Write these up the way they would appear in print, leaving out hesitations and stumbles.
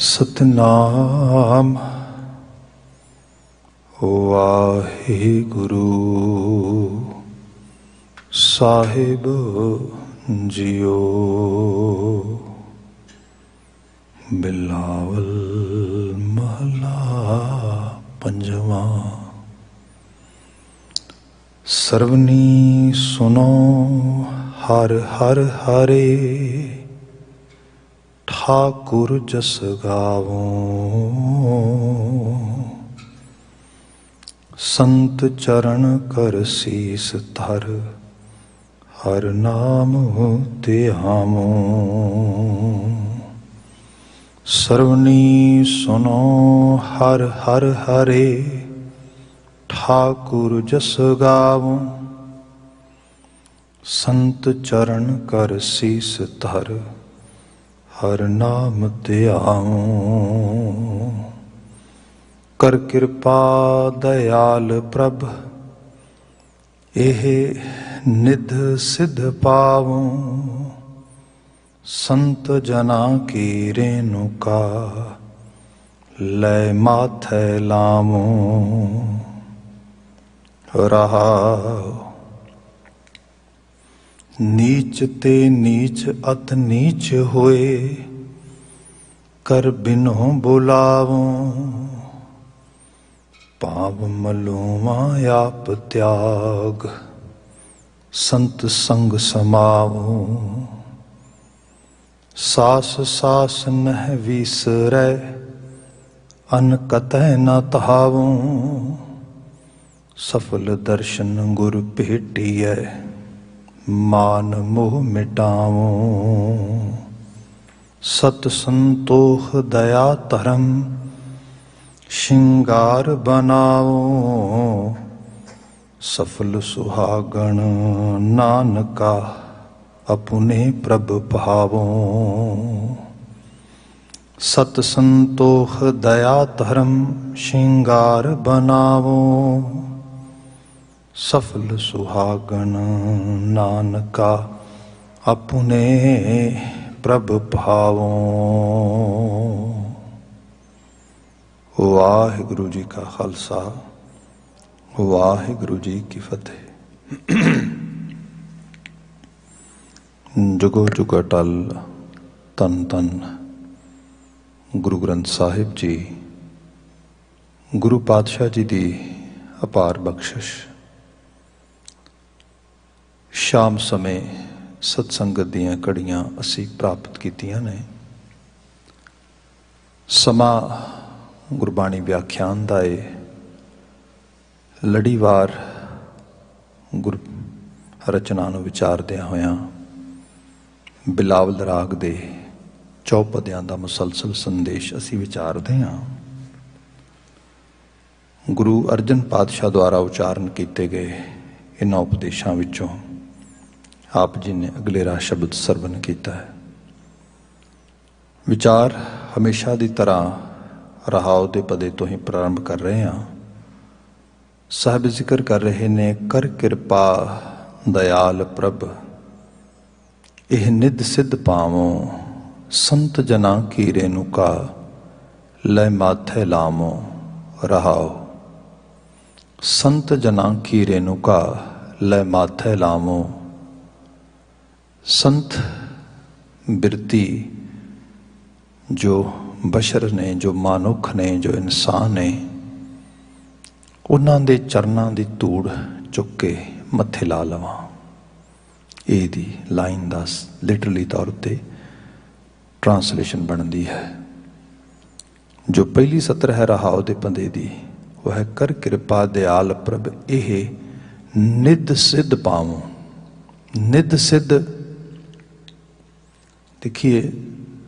सतनाम वाहिगुरु साहिब जियो। बिलावल महला पंजवा। सर्वनी सुनो हर हर हरे, ठाकुर जस गावो। संत चरण कर सीस धर, हर नाम ध्यामो। सर्वनी सुनो हर हर हरे, ठाकुर जस गावो। संत चरण कर सीस धर, हर नाम ध्याओ। कर कृपा दयाल प्रभ, एह निध सिद्ध पावो। संत जना की रेणुका, लय माथै लामो। रहाओ। नीच ते नीच अत नीच होए, कर बिनो बुलावो। पाप मलूमा आप त्याग, संत संग समावो। सास सास नह विसरै, अन कतै न तहावो। सफल दर्शन गुर भेटियै, मान मोह मिटावो। सत संतोख दया धर्म, श्रृंगार बनाओ। सफल सुहागण नानका, अपने प्रभ भावो। सत संतोख दया धर्म, श्रृंगार बनाओ। सफल सुहागण नानका, अपने प्रभ भावो। वाहिगुरु जी का खालसा, वाहिगुरु जी की फतेह। जुगो जुग अटल तन तन गुरु ग्रंथ साहिब जी, गुरु पातशाह जी की अपार बख्शिश। शाम समय सत्संगत दियां घड़ियां असी प्राप्त कीतियां ने। समा गुरबाणी व्याख्यान दा है। लड़ीवार गुर रचना नूं विचारदियां होयां बिलावल राग दे चौपदियां दा मुसलसल संदेश असी विचारदे हां। गुरु अर्जन पातशाह द्वारा उचारण किए गए इन्हां उपदेशों विचों आप जी ने अगलेरा शब्द सरवण किया है। विचार हमेशा की तरह रहाओ दे पदे तो ही प्रारंभ कर रहे हैं। साहब जिक्र कर रहे ने, कर कृपा दयाल प्रभ, एह निध सिद्ध पावो। संत जना की रेणुका, लय माथै लामो। रहाओ। संत जना की रेणुका, लय माथै लामो। संत बिरती जो बशर ने, जो मानुख ने, जो इंसान ने, उन्हां दे चरनां दी धूड़ चुक के मत्थे ला लवां। ये दी लाइन दा लिटरली तौर पर ट्रांसलेशन बनती है। जो पहली सत्र है रहाओ दे पंदे दी, वह है कर कृपा दयाल प्रभ, एह निध सिद्ध पावो। निध सिद्ध देखिए,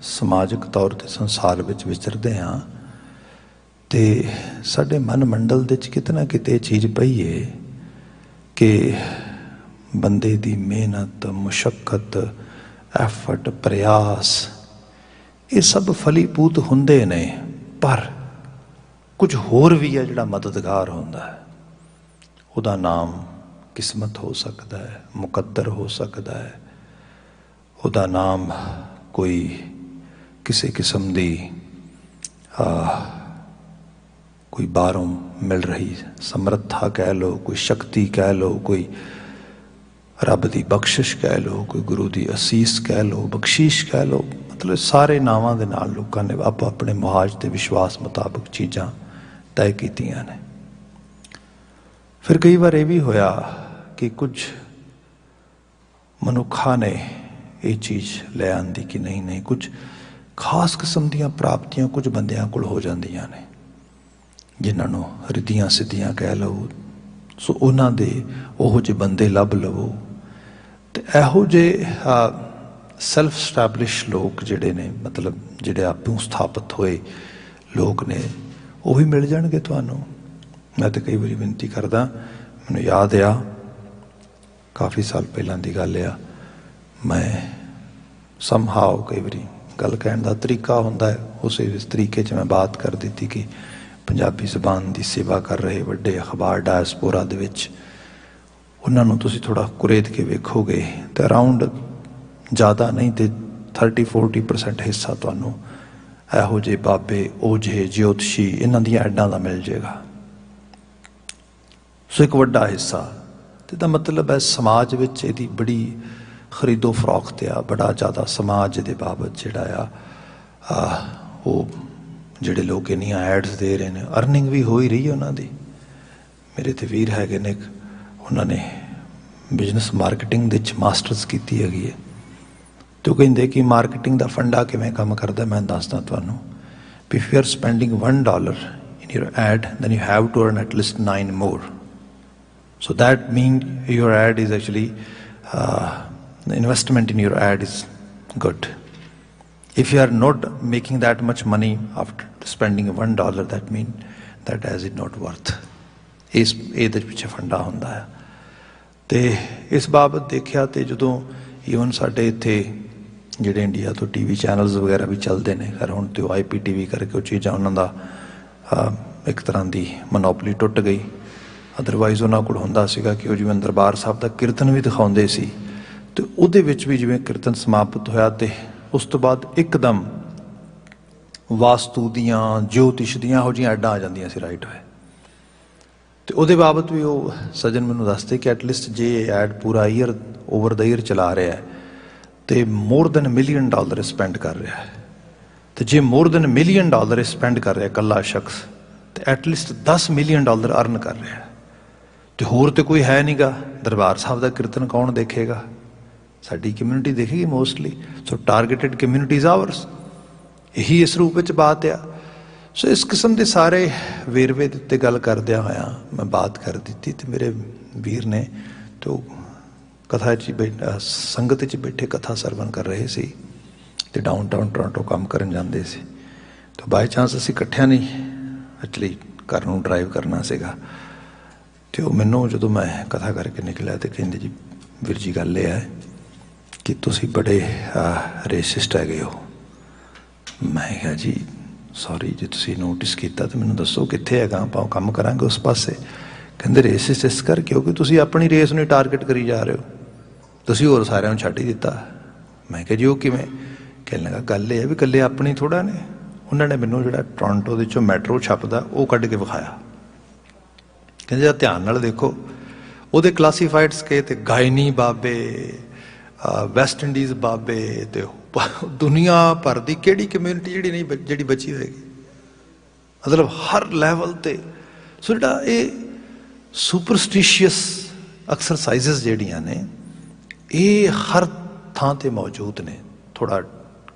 समाजिक तौर पर संसार विच विचरदे हाँ ते साडे मन मंडल दे किते ना किते चीज़ पई है कि बंदे दी मेहनत, मुशक्कत, एफर्ट, प्रयास ये सब फलीभूत हुंदे ने, पर कुछ होर भी है जिहड़ा मददगार हुंदा है। उहदा नाम किस्मत हो सकता है, मुकद्दर हो सकता है। उहदा नाम कोई किसी किस्म की कोई बाहरों मिल रही समर्था कह लो, कोई शक्ति कह लो, कोई रब की बख्शिश कह लो, कोई गुरु की असीस कह लो, बख्शीश कह लो, मतलब सारे नावां दे नाल लोकां ने आप अपने मुहाज ते विश्वास मुताबिक चीज़ां तय कीतियां ने। फिर कई बार ये भी होया कि कुछ मनुखा ने ये चीज़ ले आंदी कि नहीं नहीं, कुछ खास किस्म दीयां प्राप्तियां कुछ बंदियां कोल हो जांदियां ने जिन्होंने रिद्धियां सिद्धियां कह लो। सो उन्हां दे ओहो जे बंदे लभ लवो ते एहो जे सैल्फ स्टैबलिश लोग जिहड़े ने, मतलब जिहड़े आपूं स्थापित होए लोग ने, वो भी मिल जाणगे तुहानूं। मैं तो कई बारी विनती करदा, मैनूं याद आ काफ़ी साल पहलां दी गल आ, मैं समहाउ कई बारी गल कहण दा तरीका हुंदा है, उस तरीके च मैं बात कर दी कि पंजाबी ज़बान की सेवा कर रहे वड्डे अखबार डायस्पोरा दे विच उन्हां नूं तुसीं थोड़ा कुरेद के वेखोगे तो अराउंड ज़्यादा नहीं तो 30-40% हिस्सा तुहानूं इहो जे बाबे ओझे ज्योतिषी इन्हां दीयां ऐडां दा मिल जाएगा। सो एक वड्डा हिस्सा तो इहदा मतलब है समाज विच इहदी बड़ी खरीदो फरोख्त आ, बड़ा ज़्यादा समाज दे बाबत जिहड़ा आ वो जिहड़े लोग इन्नियां एड्स दे रहे हैं, अर्निंग भी हो ही रही है उन्हां दी। मेरे ते वीर हैगे ने, उन्होंने बिजनस मार्केटिंग दे विच मास्टर्स कीती हैगी है, तो कहिंदे कि मार्केटिंग दा फंडा किवें काम करदा। मैं दसदा तुहानूं, if you are spending $1 in your ad, then you have to earn at least 9 more. So that means your ad is actually the investment in your ad is good. If you are not making that much money after spending $1, that means that as it not worth. इस ਇਹਦੇ ਪਿੱਛੇ ਫੰਡਾ ਹੁੰਦਾ ਹੈ। ਤੇ ਇਸ ਬਾਬਤ ਦੇਖਿਆ ਤੇ ਜਦੋਂ ਈਵਨ ਸਾਡੇ ਇੱਥੇ ਜਿਹੜੇ ਇੰਡੀਆ ਤੋਂ ਟੀਵੀ ਚੈਨਲਸ ਵਗੈਰਾ ਵੀ ਚੱਲਦੇ ਨੇ, ਖੈਰ ਹੁਣ ਤੇ IPTV ਕਰਕੇ ਉਹ ਚੀਜ਼ਾਂ ਉਹਨਾਂ ਦਾ ਇੱਕ ਤਰ੍ਹਾਂ ਦੀ ਮੋਨੋਪੋਲੀ ਟੁੱਟ ਗਈ। ਅਦਰਵਾਈਜ਼ ਉਹਨਾਂ ਕੋਲ ਹੁੰਦਾ ਸੀਗਾ ਕਿ ਉਹ ਜਿਵੇਂ ਦਰਬਾਰ ਸਾਹਿਬ ਦਾ ਕੀਰਤਨ ਵੀ ਦਿਖਾਉਂਦੇ ਸੀ, ਤੇ ਉਹਦੇ ਵਿੱਚ ਵੀ ਜਿਵੇਂ ਕੀਰਤਨ ਸਮਾਪਤ ਹੋਇਆ ਤੇ ਉਸ ਤੋਂ ਬਾਅਦ ਇੱਕਦਮ ਵਾਸਤੂ ਦੀਆਂ, ਜੋਤਿਸ਼ ਦੀਆਂ ਇਹੋ ਜਿਹੀਆਂ ਐਡਾਂ ਆ ਜਾਂਦੀਆਂ ਸੀ ਰਾਈਟ ਹੋਏ। ਤੇ ਉਹਦੇ ਬਾਬਤ ਵੀ ਉਹ ਸੱਜਣ ਮੈਨੂੰ ਦੱਸਦੇ ਕਿ ਐਟਲੀਸਟ ਜੇ ਐਡ ਪੂਰਾ ਈਅਰ ਓਵਰ ਦਾ ਈਅਰ ਚਲਾ ਰਿਹਾ ਹੈ ਤੇ more than $1 million ਸਪੈਂਡ ਕਰ ਰਿਹਾ ਹੈ। ਤੇ ਜੇ more than $1 million ਸਪੈਂਡ ਕਰ ਰਿਹਾ ਇਕੱਲਾ ਸ਼ਖਸ, ਤੇ ਐਟਲੀਸਟ $10 million ਅਰਨ ਕਰ ਰਿਹਾ ਹੈ। ਤੇ ਹੋਰ ਤੇ ਕੋਈ ਹੈ ਨਹੀਂਗਾ। ਦਰਬਾਰ ਸਾਹਿਬ ਦਾ ਕੀਰਤਨ ਕੌਣ ਦੇਖੇਗਾ? ਸਾਡੀ ਕਮਿਊਨਿਟੀ ਦੇਖੇਗੀ ਮੋਸਟਲੀ। ਸੋ ਟਾਰਗੇਟਡ ਕਮਿਊਨਿਟੀਜ਼ ਆਵਰਸ, ਇਹੀ ਇਸ ਰੂਪ ਵਿੱਚ ਬਾਤ ਆ। ਸੋ ਇਸ ਕਿਸਮ ਦੇ ਸਾਰੇ ਵੇਰਵੇ ਦੇ ਉੱਤੇ ਗੱਲ ਕਰਦਿਆਂ ਹੋਇਆਂ ਮੈਂ ਬਾਤ ਕਰ ਦਿੱਤੀ, ਤੇ ਮੇਰੇ ਵੀਰ ਨੇ ਤੋ ਕਥਾ 'ਚ ਸੰਗਤ 'ਚ ਬੈਠੇ ਕਥਾ ਸਰਵਨ ਕਰ ਰਹੇ ਸੀ ਤੇ ਡਾਊਨਟਾਊਨ ਟੋਰਾਂਟੋ ਕੰਮ ਕਰਨ ਜਾਂਦੇ ਸੀ। ਤਾਂ ਬਾਈ ਚਾਂਸ ਅਸੀਂ ਇਕੱਠਿਆਂ ਨਹੀਂ ਐਕਚੁਅਲੀ ਘਰ ਨੂੰ ਡਰਾਈਵ ਕਰਨਾ ਸੀਗਾ। ਤੇ ਉਹ ਮੈਨੂੰ ਜਦੋਂ ਮੈਂ ਕਥਾ ਕਰਕੇ ਨਿਕਲਿਆ ਤੇ ਕਹਿੰਦੇ ਜੀ ਵੀਰ ਜੀ ਗੱਲ ਇਹ ਹੈ ਕਿ ਤੁਸੀਂ ਬੜੇ ਰੇਸਿਸਟ ਹੈਗੇ ਹੋ। ਮੈਂ ਕਿਹਾ ਜੀ ਸੌਰੀ, ਜੇ ਤੁਸੀਂ ਨੋਟਿਸ ਕੀਤਾ ਤਾਂ ਮੈਨੂੰ ਦੱਸੋ ਕਿੱਥੇ ਹੈਗਾ, ਆਪਾਂ ਕੰਮ ਕਰਾਂਗੇ ਉਸ ਪਾਸੇ। ਕਹਿੰਦੇ ਰੇਸਿਸਟ ਇਸ ਕਰਕੇ ਕਿਉਂਕਿ ਤੁਸੀਂ ਆਪਣੀ ਰੇਸ ਨੂੰ ਟਾਰਗੇਟ ਕਰੀ ਜਾ ਰਹੇ ਹੋ, ਤੁਸੀਂ ਹੋਰ ਸਾਰਿਆਂ ਨੂੰ ਛੱਡ ਹੀ ਦਿੱਤਾ। ਮੈਂ ਕਿਹਾ ਜੀ ਉਹ ਕਿਵੇਂ? ਕਹਿਣ ਲੱਗਾ ਗੱਲ ਇਹ ਹੈ ਵੀ ਇਕੱਲੇ ਆਪਣੀ ਥੋੜ੍ਹਾ ਨੇ। ਉਹਨਾਂ ਨੇ ਮੈਨੂੰ ਜਿਹੜਾ ਟੋਰਾਂਟੋ ਦੇ 'ਚੋਂ ਮੈਟਰੋ ਛਪਦਾ ਉਹ ਕੱਢ ਕੇ ਵਿਖਾਇਆ। ਕਹਿੰਦੇ ਜਦ ਧਿਆਨ ਨਾਲ ਦੇਖੋ ਉਹਦੇ ਕਲਾਸੀਫਾਈਡਸ ਕੇ ਤੇ ਗਾਇਨੀ ਬਾਬੇ, ਵੈਸਟ ਇੰਡੀਜ਼ ਬਾਬੇ, ਤੇ ਦੁਨੀਆ ਭਰ ਦੀ ਕਿਹੜੀ ਕਮਿਊਨਿਟੀ ਜਿਹੜੀ ਬਚੀ ਹੋਏਗੀ, ਮਤਲਬ ਹਰ ਲੈਵਲ 'ਤੇ। ਸੋ ਜਿਹੜਾ ਇਹ ਸੁਪਰਸਟੀਸ਼ੀਅਸ ਐਕਸਰਸਾਈਜ਼ਸ ਜਿਹੜੀਆਂ ਨੇ ਇਹ ਹਰ ਥਾਂ 'ਤੇ ਮੌਜੂਦ ਨੇ, ਥੋੜ੍ਹਾ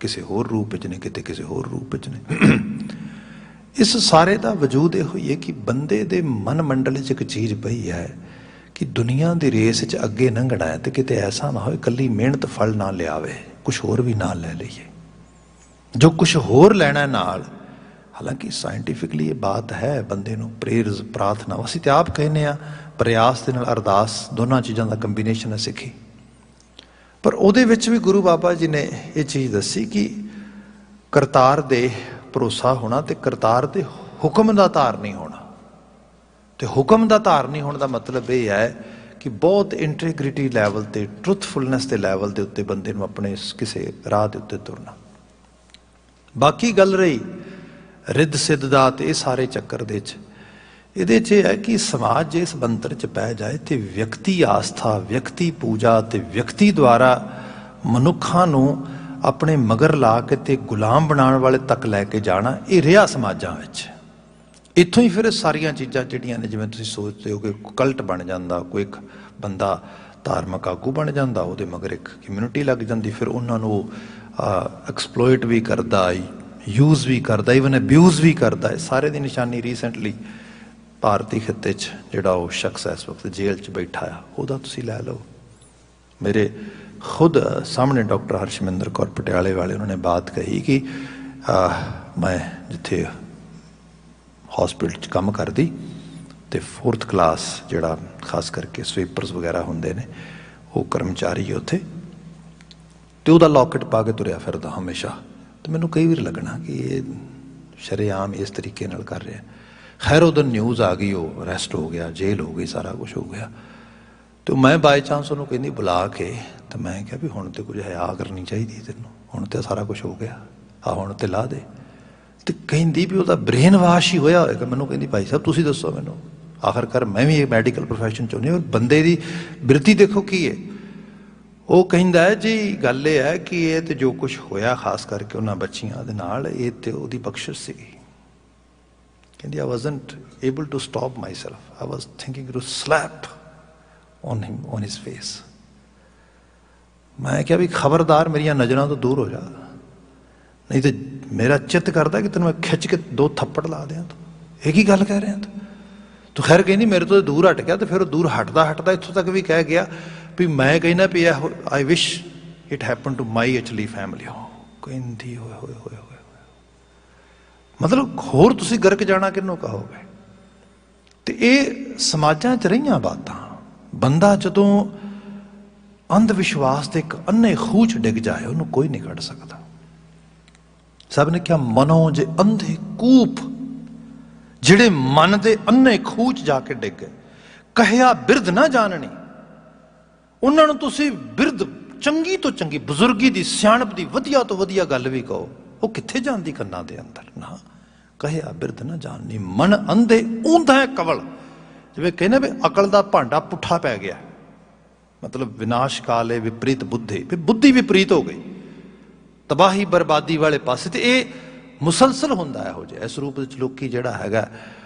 ਕਿਸੇ ਹੋਰ ਰੂਪ ਵਿੱਚ ਨੇ, ਕਿਤੇ ਕਿਸੇ ਹੋਰ ਰੂਪ ਵਿੱਚ ਨੇ। ਇਸ ਸਾਰੇ ਦਾ ਵਜੂਦ ਇਹ ਹੋਈ ਹੈ ਕਿ ਬੰਦੇ ਦੇ ਮਨ ਮੰਡਲ 'ਚ ਇੱਕ ਚੀਜ਼ ਪਈ ਹੈ ਕਿ ਦੁਨੀਆ ਦੀ ਰੇਸ 'ਚ ਅੱਗੇ ਲੰਘਣਾ ਹੈ ਤੇ ਕਿਤੇ ਐਸਾ ਨਾ ਹੋਏ ਇਕੱਲੀ ਮਿਹਨਤ ਫਲ ਨਾ ਲਿਆਵੇ, ਕੁਛ ਹੋਰ ਵੀ ਨਾਲ ਲੈ ਲਈਏ। ਜੋ ਕੁਛ ਹੋਰ ਲੈਣਾ ਨਾਲ, ਹਾਲਾਂਕਿ ਸਾਇੰਟੀਫਿਕਲੀ ਇਹ ਬਾਤ ਹੈ, ਬੰਦੇ ਨੂੰ ਪ੍ਰੇਅਰਸ ਪ੍ਰਾਰਥਨਾ, ਅਸੀਂ ਤੇ ਆਪ ਕਹਿੰਦੇ ਹਾਂ ਪ੍ਰਯਾਸ ਦੇ ਨਾਲ ਅਰਦਾਸ, ਦੋਨਾਂ ਚੀਜ਼ਾਂ ਦਾ ਕੰਬੀਨੇਸ਼ਨ ਹੈ ਸਿੱਖੀ। ਪਰ ਉਹਦੇ ਵਿੱਚ ਵੀ ਗੁਰੂ ਬਾਬਾ ਜੀ ਨੇ ਇਹ ਚੀਜ਼ ਦੱਸੀ ਕਿ ਕਰਤਾਰ ਦੇ ਭਰੋਸਾ ਹੋਣਾ ਤੇ ਕਰਤਾਰ ਦੇ ਹੁਕਮ ਦਾ ਧਾਰ ਨਹੀਂ ਹੋਣਾ। ਤੇ ਹੁਕਮ ਦਾ ਧਾਰ ਨਹੀਂ ਹੋਣ ਦਾ ਮਤਲਬ ਇਹ ਹੈ ਕਿ ਬਹੁਤ ਇੰਟੈਗ੍ਰਿਟੀ ਲੈਵਲ 'ਤੇ, ਟਰੁਥਫੁਲਨੈਸ ਦੇ ਲੈਵਲ ਦੇ ਉੱਤੇ ਬੰਦੇ ਨੂੰ ਆਪਣੇ ਕਿਸੇ ਰਾਹ ਦੇ ਉੱਤੇ ਤੁਰਨਾ। ਬਾਕੀ ਗੱਲ ਰਹੀ ਰਿੱਧ ਸਿੱਧ ਦਾ ਤੇ ਇਹ ਸਾਰੇ ਚੱਕਰ ਦੇ 'ਚ ਇਹਦੇ 'ਚ ਇਹ ਹੈ ਕਿ ਸਮਾਜ ਜੇ ਇਸ ਬੰਤਰ 'ਚ ਪੈ ਜਾਏ ਤੇ ਵਿਅਕਤੀ ਆਸਥਾ, ਵਿਅਕਤੀ ਪੂਜਾ ਤੇ ਵਿਅਕਤੀ ਦੁਆਰਾ ਮਨੁੱਖਾਂ ਨੂੰ ਆਪਣੇ ਮਗਰ ਲਾ ਕੇ ਤੇ ਗੁਲਾਮ ਬਣਾਉਣ ਵਾਲੇ ਤੱਕ ਲੈ ਕੇ ਜਾਣਾ, ਇਹ ਰਿਹਾ ਸਮਾਜਾਂ ਵਿੱਚ। ਇੱਥੋਂ ਹੀ ਫਿਰ ਸਾਰੀਆਂ ਚੀਜ਼ਾਂ ਜਿਹੜੀਆਂ ਨੇ, ਜਿਵੇਂ ਤੁਸੀਂ ਸੋਚਦੇ ਹੋ ਕਿ ਕਲਟ ਬਣ ਜਾਂਦਾ, ਕੋਈ ਇੱਕ ਬੰਦਾ ਧਾਰਮਿਕ ਆਗੂ ਬਣ ਜਾਂਦਾ, ਉਹਦੇ ਮਗਰ ਇੱਕ ਕਮਿਊਨਿਟੀ ਲੱਗ ਜਾਂਦੀ, ਫਿਰ ਉਹਨਾਂ ਨੂੰ ਐਕਸਪਲੋਇਟ ਵੀ ਕਰਦਾ, ਯੂਜ਼ ਵੀ ਕਰਦਾ, ਈਵਨ ਅਬਿਊਜ਼ ਵੀ ਕਰਦਾ। ਇਹ ਸਾਰੇ ਦੀ ਨਿਸ਼ਾਨੀ ਰੀਸੈਂਟਲੀ ਭਾਰਤੀ ਖਿੱਤੇ 'ਚ ਜਿਹੜਾ ਉਹ ਸ਼ਖਸ ਇਸ ਵਕਤ ਜੇਲ੍ਹ 'ਚ ਬੈਠਾ ਆ, ਉਹਦਾ ਤੁਸੀਂ ਲੈ ਲਓ। ਮੇਰੇ ਖੁਦ ਸਾਹਮਣੇ ਡਾਕਟਰ ਹਰਸ਼ਮਿੰਦਰ ਕੌਰ ਪਟਿਆਲੇ ਵਾਲੇ, ਉਹਨਾਂ ਨੇ ਬਾਤ ਕਹੀ ਕਿ ਮੈਂ ਜਿੱਥੇ ਹੌਸਪੀਟਲ 'ਚ ਕੰਮ ਕਰਦੀ ਤੇ 4th ਕਲਾਸ ਜਿਹੜਾ ਖਾਸ ਕਰਕੇ ਸਵੀਪਰਸ ਵਗੈਰਾ ਹੁੰਦੇ ਨੇ, ਉਹ ਕਰਮਚਾਰੀ ਉੱਥੇ, ਤੇ ਉਹਦਾ ਲੌਕਟ ਪਾ ਕੇ ਤੁਰਿਆ ਫਿਰਦਾ ਹਮੇਸ਼ਾ। ਤੇ ਮੈਨੂੰ ਕਈ ਵਾਰ ਲੱਗਣਾ ਕਿ ਇਹ ਸ਼ਰੇਆਮ ਇਸ ਤਰੀਕੇ ਨਾਲ ਕਰ ਰਿਹਾ। ਖੈਰ ਉਹਦਾ ਨਿਊਜ਼ ਆ ਗਈ, ਉਹ ਅਰੈਸਟ ਹੋ ਗਿਆ, ਜੇਲ੍ਹ ਹੋ ਗਈ, ਸਾਰਾ ਕੁਛ ਹੋ ਗਿਆ। ਤੇ ਮੈਂ ਬਾਈ ਚਾਂਸ ਉਹਨੂੰ ਕਹਿੰਦੀ ਬੁਲਾ ਕੇ, ਤੇ ਮੈਂ ਕਿਹਾ ਵੀ ਹੁਣ ਤੇ ਕੁਝ ਹਿਆ ਕਰਨੀ ਚਾਹੀਦੀ ਤੈਨੂੰ, ਹੁਣ ਤੇ ਸਾਰਾ ਕੁਛ ਹੋ ਗਿਆ, ਆ ਹੁਣ ਤੇ ਲਾ ਦੇ। ਤੇ ਕਹਿੰਦੀ ਵੀ ਉਹਦਾ ਬ੍ਰੇਨ ਵਾਸ਼ ਹੀ ਹੋਇਆ ਹੋਏਗਾ। ਮੈਨੂੰ ਕਹਿੰਦੀ ਭਾਈ ਸਾਹਿਬ ਤੁਸੀਂ ਦੱਸੋ ਮੈਨੂੰ, ਆਖਰਕਾਰ ਮੈਂ ਵੀ ਇਹ ਮੈਡੀਕਲ ਪ੍ਰੋਫੈਸ਼ਨ 'ਚ ਹੁੰਦੀ, ਔਰ ਬੰਦੇ ਦੀ ਬਿਰਤੀ ਦੇਖੋ ਕੀ ਹੈ। ਉਹ ਕਹਿੰਦਾ ਹੈ ਜੀ ਗੱਲ ਇਹ ਹੈ ਕਿ ਇਹ ਤੇ ਜੋ ਕੁਛ ਹੋਇਆ ਖਾਸ ਕਰਕੇ ਉਹਨਾਂ ਬੱਚੀਆਂ ਦੇ ਨਾਲ, ਇਹ ਤੇ ਉਹਦੀ ਬਖਸ਼ਿਸ਼ ਸੀਗੀ। ਕਹਿੰਦੀ I wasn't able to stop myself. I was thinking to slap on him, on his face. ਮੈਂ ਕਿਹਾ ਵੀ ਖਬਰਦਾਰ ਮੇਰੀਆਂ ਨਜ਼ਰਾਂ ਤੋਂ ਦੂਰ ਹੋ ਜਾ, ਨਹੀਂ ਤੇ ਮੇਰਾ ਚਿੱਤ ਕਰਦਾ ਕਿ ਤੈਨੂੰ ਮੈਂ ਖਿੱਚ ਕੇ 2 ਥੱਪੜ ਲਾ ਦਿਆਂ। ਤੂੰ ਇਹ ਕੀ ਗੱਲ ਕਹਿ ਰਿਹਾ ਤੂੰ? ਖੈਰ ਕਹਿੰਦੀ ਮੇਰੇ ਤੋਂ ਦੂਰ ਹਟ ਗਿਆ, ਤੇ ਫਿਰ ਉਹ ਦੂਰ ਹਟਦਾ ਇੱਥੋਂ ਤੱਕ ਵੀ ਕਹਿ ਗਿਆ ਵੀ ਮੈਂ ਕਹਿੰਦਾ ਵੀ I wish it happened to my actually family. ਕਹਿੰਦੀ ਹੋਏ ਹੋਏ ਹੋਏ ਹੋਏ, ਮਤਲਬ ਹੋਰ ਤੁਸੀਂ ਗਰਕ ਜਾਣਾ ਕਿਹਨੂੰ ਕਹੋਗੇ? ਤੇ ਇਹ ਸਮਾਜਾਂ 'ਚ ਰਹੀਆਂ ਬਾਤਾਂ। ਬੰਦਾ ਜਦੋਂ ਅੰਧ ਵਿਸ਼ਵਾਸ ਦੇ ਇੱਕ ਅੰਨੇ ਖੂਹ 'ਚ ਡਿੱਗ ਜਾਏ, ਉਹਨੂੰ ਕੋਈ ਨਹੀਂ ਕੱਢ ਸਕਦਾ। ਸਭ ਨੇ ਕਿਹਾ ਮਨੋ ਜੇ ਅੰਧੇ ਕੂਪ, ਜਿਹੜੇ ਮਨ ਦੇ ਅੰਨੇ ਖੂਹ 'ਚ ਜਾ ਕੇ ਡਿੱਗ ਗਏ, ਕਹਿਆ ਬਿਰਧ ਨਾ ਜਾਣਨੀ, ਉਹਨਾਂ ਨੂੰ ਤੁਸੀਂ ਬਿਰਧ, ਚੰਗੀ ਤੋਂ ਚੰਗੀ ਬਜ਼ੁਰਗੀ ਦੀ, ਸਿਆਣਪ ਦੀ ਵਧੀਆ ਤੋਂ ਵਧੀਆ ਗੱਲ ਵੀ ਕਹੋ, ਉਹ ਕਿੱਥੇ ਜਾਂਦੀ ਕੰਨਾਂ ਦੇ ਅੰਦਰ? ਨਾ, ਕਹਿਆ ਬਿਰਧ ਨਾ ਜਾਣਨੀ, ਮਨ ਅੰਧੇ ਊਂਧਾ ਕਵਲ। ਜਿਵੇਂ ਕਹਿੰਦੇ ਵੀ ਅਕਲ ਦਾ ਭਾਂਡਾ ਪੁੱਠਾ ਪੈ ਗਿਆ, ਮਤਲਬ ਵਿਨਾਸ਼ ਕਾਲੇ ਵਿਪਰੀਤ ਬੁੱਧੀ, ਵੀ ਬੁੱਧੀ ਵਿਪਰੀਤ ਹੋ ਗਈ, ਤਬਾਹੀ ਬਰਬਾਦੀ ਵਾਲੇ ਪਾਸੇ। ਤੇ ਇਹ ਮੁਸਲਸਲ ਹੁੰਦਾ ਇਹੋ ਜਿਹਾ, ਇਸ ਰੂਪ ਵਿੱਚ ਲੋਕੀ ਜਿਹੜਾ ਹੈਗਾ।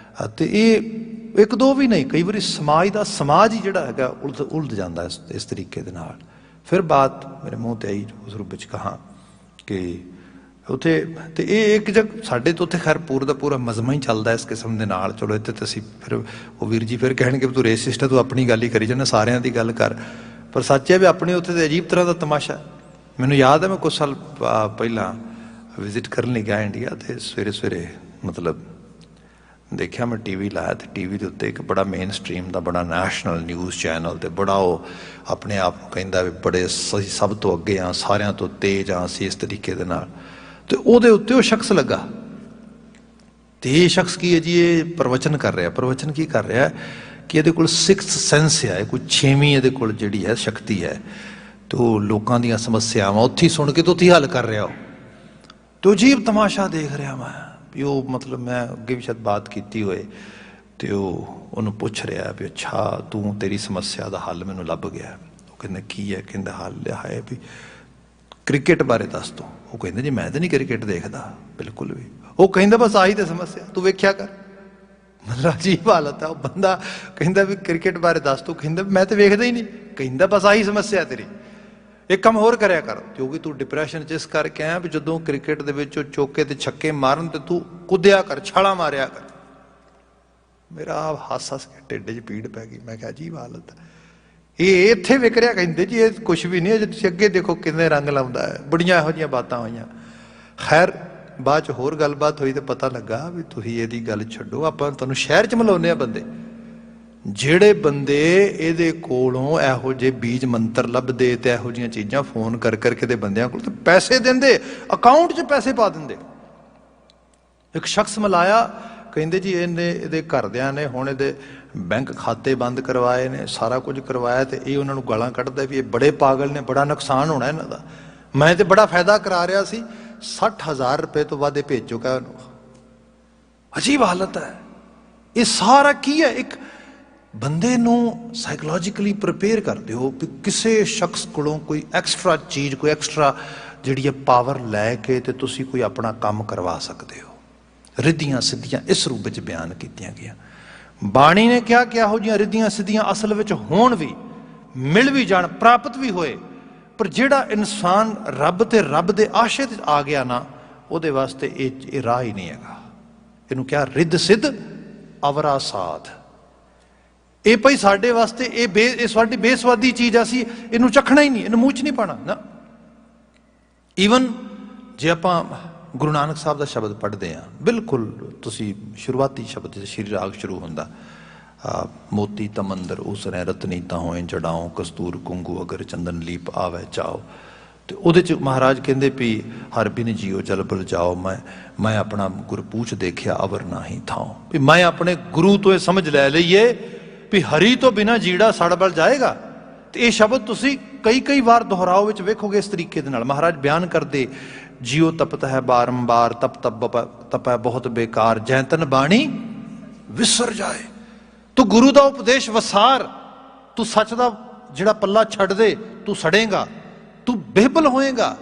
ਤੇ ਇਹ ਇੱਕ ਦੋ ਵੀ ਨਹੀਂ, ਕਈ ਵਾਰੀ ਸਮਾਜ ਹੀ ਜਿਹੜਾ ਹੈਗਾ ਉਲਝ ਜਾਂਦਾ ਇਸ ਤਰੀਕੇ ਦੇ ਨਾਲ। ਫਿਰ ਬਾਤ ਮੇਰੇ ਮੂੰਹ ਤੇ ਆਈ ਉਸ ਰੂਪ ਵਿੱਚ ਕਹਾਂ ਕਿ ਉੱਥੇ, ਤੇ ਇਹ ਇੱਕ ਸਾਡੇ ਤੋਂ ਉੱਥੇ ਖੈਰ ਪੂਰਾ ਦਾ ਪੂਰਾ ਮਜ਼ਮਾ ਹੀ ਚੱਲਦਾ ਇਸ ਕਿਸਮ ਦੇ ਨਾਲ। ਚਲੋ ਇੱਥੇ ਤਾਂ ਅਸੀਂ ਫਿਰ ਉਹ ਵੀਰ ਜੀ ਫਿਰ ਕਹਿਣਗੇ ਤੂੰ ਰੇਸਿਸਟ ਹੈ, ਤੂੰ ਆਪਣੀ ਗੱਲ ਹੀ ਕਰੀ ਜਾਂਦਾ, ਸਾਰਿਆਂ ਦੀ ਗੱਲ ਕਰ। ਪਰ ਸੱਚ ਹੈ ਵੀ ਆਪਣੇ ਉੱਥੇ ਤਾਂ ਅਜੀਬ ਤਰ੍ਹਾਂ ਦਾ ਤਮਾਸ਼ਾ। ਮੈਨੂੰ ਯਾਦ ਹੈ ਮੈਂ ਕੁਛ ਸਾਲ ਪਹਿਲਾਂ ਵਿਜ਼ਿਟ ਕਰਨ ਲਈ ਗਿਆ ਇੰਡੀਆ, ਤੇ ਸਵੇਰੇ ਸਵੇਰੇ ਮਤਲਬ ਦੇਖਿਆ ਮੈਂ TV ਲਾਇਆ, ਤੇ TV ਦੇ ਉੱਤੇ ਇੱਕ ਬੜਾ ਮੇਨ ਸਟਰੀਮ ਦਾ ਬੜਾ ਨੈਸ਼ਨਲ ਨਿਊਜ਼ ਚੈਨਲ, ਤੇ ਬੜਾ ਉਹ ਆਪਣੇ ਆਪ ਨੂੰ ਕਹਿੰਦਾ ਵੀ ਬੜੇ ਸਭ ਤੋਂ ਅੱਗੇ ਆ, ਸਾਰਿਆਂ ਤੋਂ ਤੇਜ਼ ਆ ਅਸੀਂ, ਇਸ ਤਰੀਕੇ ਦੇ ਨਾਲ। ਤੇ ਉਹਦੇ ਉੱਤੇ ਉਹ ਸ਼ਖਸ ਲੱਗਾ, ਤੇ ਇਹ ਸ਼ਖਸ ਕੀ ਹੈ ਜੀ, ਇਹ ਪ੍ਰਵਚਨ ਕਰ ਰਿਹਾ। ਪ੍ਰਵਚਨ ਕੀ ਕਰ ਰਿਹਾ ਕਿ ਇਹਦੇ ਕੋਲ 6th ਸੈਂਸ ਹੈ, ਕੋਈ 6ਵੀਂ ਇਹਦੇ ਕੋਲ ਜਿਹੜੀ ਹੈ ਸ਼ਕਤੀ ਹੈ, ਤੇ ਉਹ ਲੋਕਾਂ ਦੀਆਂ ਸਮੱਸਿਆਵਾਂ ਉੱਥੇ ਸੁਣ ਕੇ ਤੇ ਉੱਥੇ ਹੱਲ ਕਰ ਰਿਹਾ। ਉਹ ਤੇ ਅਜੀਬ ਤਮਾਸ਼ਾ ਦੇਖ ਰਿਹਾ ਮੈਂ ਵੀ ਉਹ, ਮਤਲਬ ਮੈਂ ਅੱਗੇ ਵੀ ਸ਼ਾਇਦ ਬਾਤ ਕੀਤੀ ਹੋਏ, ਤੇ ਉਹਨੂੰ ਪੁੱਛ ਰਿਹਾ ਵੀ ਅੱਛਾ ਤੂੰ, ਤੇਰੀ ਸਮੱਸਿਆ ਦਾ ਹੱਲ ਮੈਨੂੰ ਲੱਭ ਗਿਆ। ਉਹ ਕਹਿੰਦਾ ਕੀ ਹੈ? ਕਹਿੰਦਾ ਹੱਲ ਹੈ ਵੀ ਕ੍ਰਿਕਟ ਬਾਰੇ ਦੱਸ ਤੂੰ। ਉਹ ਕਹਿੰਦਾ ਜੀ ਮੈਂ ਤਾਂ ਨਹੀਂ ਕ੍ਰਿਕਟ ਦੇਖਦਾ ਬਿਲਕੁਲ ਵੀ। ਉਹ ਕਹਿੰਦਾ ਬਸ ਆਹੀ ਤੇ ਸਮੱਸਿਆ, ਤੂੰ ਵੇਖਿਆ ਕਰ। ਮਤਲਬ ਅਜੀਬ ਹਾਲਤ ਹੈ। ਉਹ ਬੰਦਾ ਕਹਿੰਦਾ ਵੀ ਕ੍ਰਿਕਟ ਬਾਰੇ ਦੱਸ ਤੂੰ, ਕਹਿੰਦਾ ਮੈਂ ਤਾਂ ਵੇਖਦਾ ਹੀ ਨਹੀਂ, ਕਹਿੰਦਾ ਬਸ ਆਹੀ ਸਮੱਸਿਆ ਤੇਰੀ, ਇੱਕ ਕੰਮ ਹੋਰ ਕਰਿਆ ਕਰ, ਕਿਉਂਕਿ ਤੂੰ ਡਿਪਰੈਸ਼ਨ 'ਚ ਇਸ ਕਰਕੇ ਆਇਆ ਵੀ ਜਦੋਂ ਕ੍ਰਿਕਟ ਦੇ ਵਿੱਚ ਚੌਕੇ ਤੇ ਛੱਕੇ ਮਾਰਨ ਤੇ ਤੂੰ ਕੁੱਦਿਆ ਕਰ, ਛਾਲਾਂ ਮਾਰਿਆ ਕਰ। ਮੇਰਾ ਹੱਸ ਹੱਸ ਕੇ ਢਿੱਡ 'ਚ ਪੀੜ ਪੈ ਗਈ। ਮੈਂ ਕਿਹਾ ਅਜੀਬ ਹਾਲਤ ਹੈ। ਇਹ ਇੱਥੇ ਵਿਕ ਰਿਹਾ, ਕਹਿੰਦੇ ਜੀ ਇਹ ਕੁਛ ਵੀ ਨਹੀਂ, ਜੇ ਤੁਸੀਂ ਅੱਗੇ ਦੇਖੋ ਕਿੰਨੇ ਰੰਗ ਲਾਉਂਦਾ ਹੈ। ਬੜੀਆਂ ਇਹੋ ਜਿਹੀਆਂ ਬਾਤਾਂ ਹੋਈਆਂ। ਖੈਰ ਬਾਅਦ 'ਚ ਹੋਰ ਗੱਲਬਾਤ ਹੋਈ ਤੇ ਪਤਾ ਲੱਗਾ ਵੀ ਤੁਸੀਂ ਇਹਦੀ ਗੱਲ ਛੱਡੋ, ਆਪਾਂ ਤੁਹਾਨੂੰ ਸ਼ਹਿਰ 'ਚ ਮਿਲਾਉਂਦੇ ਹਾਂ ਬੰਦੇ, ਜਿਹੜੇ ਬੰਦੇ ਇਹਦੇ ਕੋਲੋਂ ਇਹੋ ਜਿਹੇ ਬੀਜ ਮੰਤਰ ਲੱਭਦੇ ਤੇ ਇਹੋ ਜਿਹੀਆਂ ਚੀਜ਼ਾਂ ਫੋਨ ਕਰ ਕਰਕੇ ਦੇ ਬੰਦਿਆਂ ਕੋਲ ਤੇ ਪੈਸੇ ਦਿੰਦੇ, ਅਕਾਊਂਟ 'ਚ ਪੈਸੇ ਪਾ ਦਿੰਦੇ। ਇੱਕ ਸ਼ਖਸ ਮਿਲਾਇਆ, ਕਹਿੰਦੇ ਜੀ ਇਹਦੇ ਘਰਦਿਆਂ ਨੇ ਹੁਣ ਇਹਦੇ ਬੈਂਕ ਖਾਤੇ ਬੰਦ ਕਰਵਾਏ ਨੇ, ਸਾਰਾ ਕੁਝ ਕਰਵਾਇਆ, ਤੇ ਇਹ ਉਹਨਾਂ ਨੂੰ ਗਾਲਾਂ ਕੱਢਦਾ ਵੀ ਇਹ ਬੜੇ ਪਾਗਲ ਨੇ, ਬੜਾ ਨੁਕਸਾਨ ਹੋਣਾ ਇਹਨਾਂ ਦਾ, ਮੈਂ ਤੇ ਬੜਾ ਫਾਇਦਾ ਕਰਾ ਰਿਹਾ ਸੀ, 60,000 ਰੁਪਏ ਤੋਂ ਵੱਧ ਭੇਜ ਚੁੱਕਾ ਉਹਨੂੰ। ਅਜੀਬ ਹਾਲਤ ਹੈ। ਇਹ ਸਾਰਾ ਕੀ ਹੈ? ਇੱਕ ਬੰਦੇ ਨੂੰ ਸਾਈਕੋਲੋਜੀਕਲੀ ਪ੍ਰਿਪੇਅਰ ਕਰਦੇ ਹੋ ਵੀ ਕਿਸੇ ਸ਼ਖਸ ਕੋਲੋਂ ਕੋਈ ਐਕਸਟਰਾ ਚੀਜ਼, ਕੋਈ ਐਕਸਟਰਾ ਜਿਹੜੀ ਹੈ ਪਾਵਰ ਲੈ ਕੇ ਤੇ ਤੁਸੀਂ ਕੋਈ ਆਪਣਾ ਕੰਮ ਕਰਵਾ ਸਕਦੇ ਹੋ। ਰਿੱਧੀਆਂ ਸਿੱਧੀਆਂ ਇਸ ਰੂਪ ਵਿੱਚ ਬਿਆਨ ਕੀਤੀਆਂ ਗਈਆਂ। ਬਾਣੀ ਨੇ ਕਿਹਾ ਕਿ ਇਹੋ ਜਿਹੀਆਂ ਰਿੱਧੀਆਂ ਸਿੱਧੀਆਂ ਅਸਲ ਵਿੱਚ ਹੋਣ ਵੀ, ਮਿਲ ਵੀ ਜਾਣ, ਪ੍ਰਾਪਤ ਵੀ ਹੋਏ, ਪਰ ਜਿਹੜਾ ਇਨਸਾਨ ਰੱਬ ਤੇ ਰੱਬ ਦੇ ਆਸ਼ੇ 'ਚ ਆ ਗਿਆ ਨਾ, ਉਹਦੇ ਵਾਸਤੇ ਇਹ ਰਾਹ ਹੀ ਨਹੀਂ ਹੈਗਾ। ਇਹਨੂੰ ਕਿਹਾ ਰਿੱਧ ਸਿੱਧ ਅਵਰਾ ਸਾਧ। ਇਹ ਭਾਈ ਸਾਡੇ ਵਾਸਤੇ ਇਹ ਸਾਡੀ ਬੇਸਵਾਦੀ ਚੀਜ਼ ਆ, ਅਸੀਂ ਇਹਨੂੰ ਚੱਖਣਾ ਹੀ ਨਹੀਂ, ਇਹਨੂੰ ਮੂੰਹ 'ਚ ਨਹੀਂ ਪਾਉਣਾ ਨਾ। ਈਵਨ ਜੇ ਆਪਾਂ ਗੁਰੂ ਨਾਨਕ ਸਾਹਿਬ ਦਾ ਸ਼ਬਦ ਪੜ੍ਹਦੇ ਹਾਂ, ਬਿਲਕੁਲ ਤੁਸੀਂ ਸ਼ੁਰੂਆਤੀ ਸ਼ਬਦ ਜੇ ਸ਼੍ਰੀ ਰਾਗ ਸ਼ੁਰੂ ਹੁੰਦਾ, ਮੋਤੀ ਤਮੰਦਰ ਉਸਰੇ ਰਤਨੀ ਤਾਂ ਹੋਏ ਜੜਾਓ, ਕਸਤੂਰ ਕੁੰਗੂ ਅਗਰ ਚੰਦਨ ਲੀਪ ਆਵੇ ਚਾਓ। ਤੇ ਉਹਦੇ 'ਚ ਮਹਾਰਾਜ ਕਹਿੰਦੇ ਵੀ ਹਰ ਬਿਨ ਜੀਓ ਜਲ ਬਲ ਜਾਓ, ਮੈਂ ਆਪਣਾ ਗੁਰਪੂਛ ਦੇਖਿਆ ਅਵਰ ਨਾਹੀ ਥਾਓ। ਵੀ ਮੈਂ ਆਪਣੇ ਗੁਰੂ ਤੋਂ ਇਹ ਸਮਝ ਲੈ ਲਈਏ ਵੀ ਹਰੀ ਤੋਂ ਬਿਨਾਂ ਜੀੜਾ ਸੜ ਬਲ ਜਾਏਗਾ। ਤੇ ਇਹ ਸ਼ਬਦ ਤੁਸੀਂ ਕਈ ਵਾਰ ਦੁਹਰਾਓ ਵਿੱਚ ਵੇਖੋਗੇ ਇਸ ਤਰੀਕੇ ਦੇ ਨਾਲ ਮਹਾਰਾਜ ਬਿਆਨ ਕਰਦੇ, ਜਿਉ ਤਪਤ ਹੈ ਬਾਰੰਬਾਰ, ਤਪੈ ਬਹੁਤ ਬੇਕਾਰ, ਜੈਤਨ ਬਾਣੀ ਵਿਸਰ ਜਾਏ। ਤੂੰ ਗੁਰੂ ਦਾ ਉਪਦੇਸ਼ ਵਸਾਰ, ਤੂੰ ਸੱਚ ਦਾ ਜਿਹੜਾ ਪੱਲਾ ਛੱਡ ਦੇ, ਤੂੰ ਸੜੇਗਾ, ਤੂੰ ਬੇਬਲ ਹੋਏਗਾ।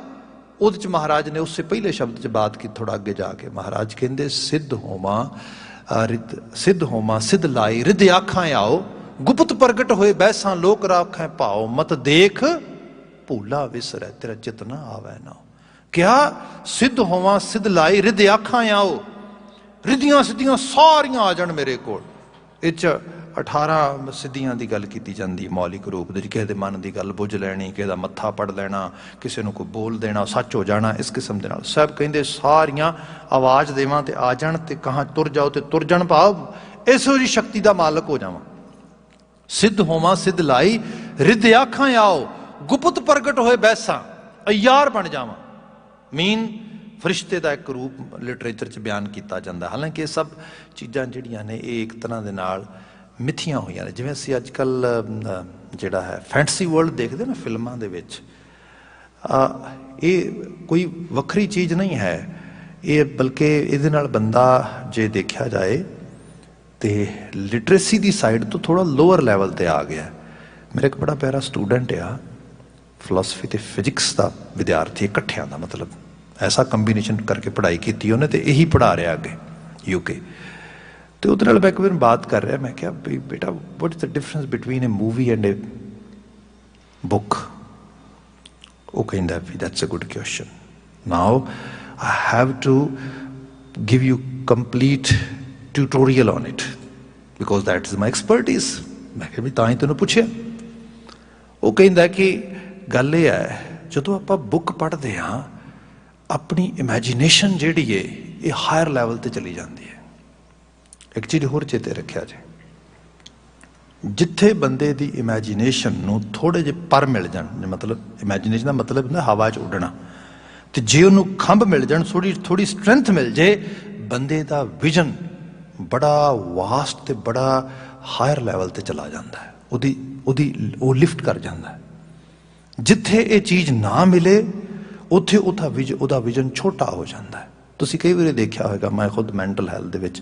ਉਹਦੇ 'ਚ ਮਹਾਰਾਜ ਨੇ ਉਸੇ ਪਹਿਲੇ ਸ਼ਬਦ 'ਚ ਬਾਤ ਕੀ, ਥੋੜਾ ਅੱਗੇ ਜਾ ਕੇ ਮਹਾਰਾਜ ਕਹਿੰਦੇ ਸਿੱਧ ਹੋਵਾਂ ਸਿੱਧ ਲਾਈ ਰਿੱਧ ਆਖਾਂ ਆਓ, ਗੁਪਤ ਪ੍ਰਗਟ ਹੋਏ ਬੈਸਾਂ ਲੋਕ ਰਾਖਾਂ ਭਾਓ, ਮਤ ਦੇਖ ਭੂਲਾ ਵਿਸਰੈ ਤੇਰਾ ਚਿਤ ਨਾ ਆਵੈ ਨਾ। ਕਿਹਾ ਸਿੱਧ ਹੋਵਾਂ ਸਿੱਧ ਲਾਈ ਰਿੱਧ ਆਖਾਂ ਆਓ, ਰਿੱਧੀਆਂ ਸਿੱਧੀਆਂ ਸਾਰੀਆਂ ਆ ਜਾਣ ਮੇਰੇ ਕੋਲ। ਇਹ 'ਚ 18 ਸਿੱਧੀਆਂ ਦੀ ਗੱਲ ਕੀਤੀ ਜਾਂਦੀ ਮੌਲਿਕ ਰੂਪ ਦੇ, ਕਿਸੇ ਦੇ ਮਨ ਦੀ ਗੱਲ ਬੁੱਝ ਲੈਣੀ, ਕਿਸੇ ਦਾ ਮੱਥਾ ਪੜ ਲੈਣਾ, ਕਿਸੇ ਨੂੰ ਕੋਈ ਬੋਲ ਦੇਣਾ, ਸੱਚ ਹੋ ਜਾਣਾ, ਇਸ ਕਿਸਮ ਦੇ ਨਾਲ। ਸਾਹਿਬ ਕਹਿੰਦੇ ਸਾਰੀਆਂ ਆਵਾਜ਼ ਦੇਵਾਂ ਤੇ ਆ ਜਾਣ, ਤੇ ਕਹਾਂ ਤੁਰ ਜਾਓ ਤੇ ਤੁਰ ਜਾਣ, ਭਾਵ ਇਸੋ ਜਿਹੀ ਸ਼ਕਤੀ ਦਾ ਮਾਲਕ ਹੋ ਜਾਵਾਂ। ਸਿੱਧ ਹੋਵਾਂ ਸਿੱਧ ਲਾਈ ਰਿੱਧ ਆਖਾਂ ਆਓ, ਗੁਪਤ ਪ੍ਰਗਟ ਹੋਏ ਬੈਸਾਂ, ਅਯਾਰ ਬਣ ਜਾਵਾਂ। ਮੀਨ ਫਰਿਸ਼ਤੇ ਦਾ ਇੱਕ ਰੂਪ ਲਿਟਰੇਚਰ 'ਚ ਬਿਆਨ ਕੀਤਾ ਜਾਂਦਾ। ਹਾਲਾਂਕਿ ਇਹ ਸਭ ਚੀਜ਼ਾਂ ਜਿਹੜੀਆਂ ਨੇ ਇਹ ਇੱਕ ਤਰ੍ਹਾਂ ਦੇ ਨਾਲ ਮਿੱਥੀਆਂ ਹੋਈਆਂ ਨੇ। ਜਿਵੇਂ ਅਸੀਂ ਅੱਜ ਕੱਲ੍ਹ ਜਿਹੜਾ ਹੈ ਫੈਂਟਸੀ ਵਰਲਡ ਦੇਖਦੇ ਨਾ ਫਿਲਮਾਂ ਦੇ ਵਿੱਚ, ਇਹ ਕੋਈ ਵੱਖਰੀ ਚੀਜ਼ ਨਹੀਂ ਹੈ ਇਹ, ਬਲਕਿ ਇਹਦੇ ਨਾਲ ਬੰਦਾ ਜੇ ਦੇਖਿਆ ਜਾਏ ਤੇ ਲਿਟਰੇਸੀ ਦੀ ਸਾਈਡ ਤੋਂ ਥੋੜ੍ਹਾ ਲੋਅਰ ਲੈਵਲ 'ਤੇ ਆ ਗਿਆ। ਮੇਰਾ ਇੱਕ ਬੜਾ ਪਿਆਰਾ ਸਟੂਡੈਂਟ ਆ, ਫਿਲਾਸਫੀ ਤੇ ਫਿਜ਼ਿਕਸ ਦਾ ਵਿਦਿਆਰਥੀ ਇਕੱਠਿਆਂ ਦਾ, ਮਤਲਬ ਐਸਾ ਕੰਬੀਨੇਸ਼ਨ ਕਰਕੇ ਪੜ੍ਹਾਈ ਕੀਤੀ ਉਹਨੇ, ਤੇ ਇਹੀ ਪੜ੍ਹਾ ਰਿਹਾ ਅੱਗੇ UK। ਤੇ ਉਹਦੇ ਨਾਲ ਮੈਂ ਇੱਕ ਵਾਰ ਬਾਤ ਕਰ ਰਿਹਾ, ਮੈਂ ਕਿਹਾ ਵੀ ਬੇਟਾ what is the difference between a movie and a book. ਉਹ ਕਹਿੰਦਾ ਵੀ that's a good question, now I have to give you complete tutorial on it because that is my expertise. ਮੈਂ ਕਿਹਾ ਵੀ ਤਾਂ ਹੀ ਤੈਨੂੰ ਪੁੱਛਿਆ। ਉਹ ਕਹਿੰਦਾ ਕਿ ਗੱਲ ਇਹ ਹੈ, ਜਦੋਂ ਆਪਾਂ ਬੁੱਕ ਪੜ੍ਹਦੇ ਹਾਂ ਆਪਣੀ ਇਮੈਜੀਨੇਸ਼ਨ ਜਿਹੜੀ ਹੈ ਇਹ ਹਾਇਰ ਲੈਵਲ 'ਤੇ ਚਲੀ ਜਾਂਦੀ ਹੈ। ਇੱਕ ਚੀਜ਼ ਹੋਰ ਚੇਤੇ ਰੱਖਿਆ ਜੇ, ਜਿੱਥੇ ਬੰਦੇ ਦੀ ਇਮੈਜੀਨੇਸ਼ਨ ਨੂੰ ਥੋੜ੍ਹੇ ਜਿਹੇ ਪਰ ਮਿਲ ਜਾਣ, ਮਤਲਬ ਇਮੈਜੀਨੇਸ਼ਨ ਦਾ ਮਤਲਬ ਹੁੰਦਾ ਹਵਾ 'ਚ ਉੱਡਣਾ, ਤੇ ਜੇ ਉਹਨੂੰ ਖੰਭ ਮਿਲ ਜਾਣ, ਥੋੜ੍ਹੀ ਸਟਰੈਂਥ ਮਿਲ ਜੇ, ਬੰਦੇ ਦਾ ਵਿਜ਼ਨ ਬੜਾ ਵਾਸਟ ਤੇ ਬੜਾ ਹਾਇਰ ਲੈਵਲ 'ਤੇ ਚਲਾ ਜਾਂਦਾ ਹੈ, ਉਹ ਲਿਫਟ ਕਰ ਜਾਂਦਾ ਹੈ। ਜਿੱਥੇ ਇਹ ਚੀਜ਼ ਨਾ ਮਿਲੇ ਉੱਥੇ ਉਹਦਾ ਵਿਜ਼ਨ ਛੋਟਾ ਹੋ ਜਾਂਦਾ ਹੈ। ਤੁਸੀਂ ਕਈ ਵਾਰੀ ਦੇਖਿਆ ਹੋਵੇਗਾ, ਮੈਂ ਖੁਦ ਮੈਂਟਲ ਹੈਲਥ ਦੇ ਵਿੱਚ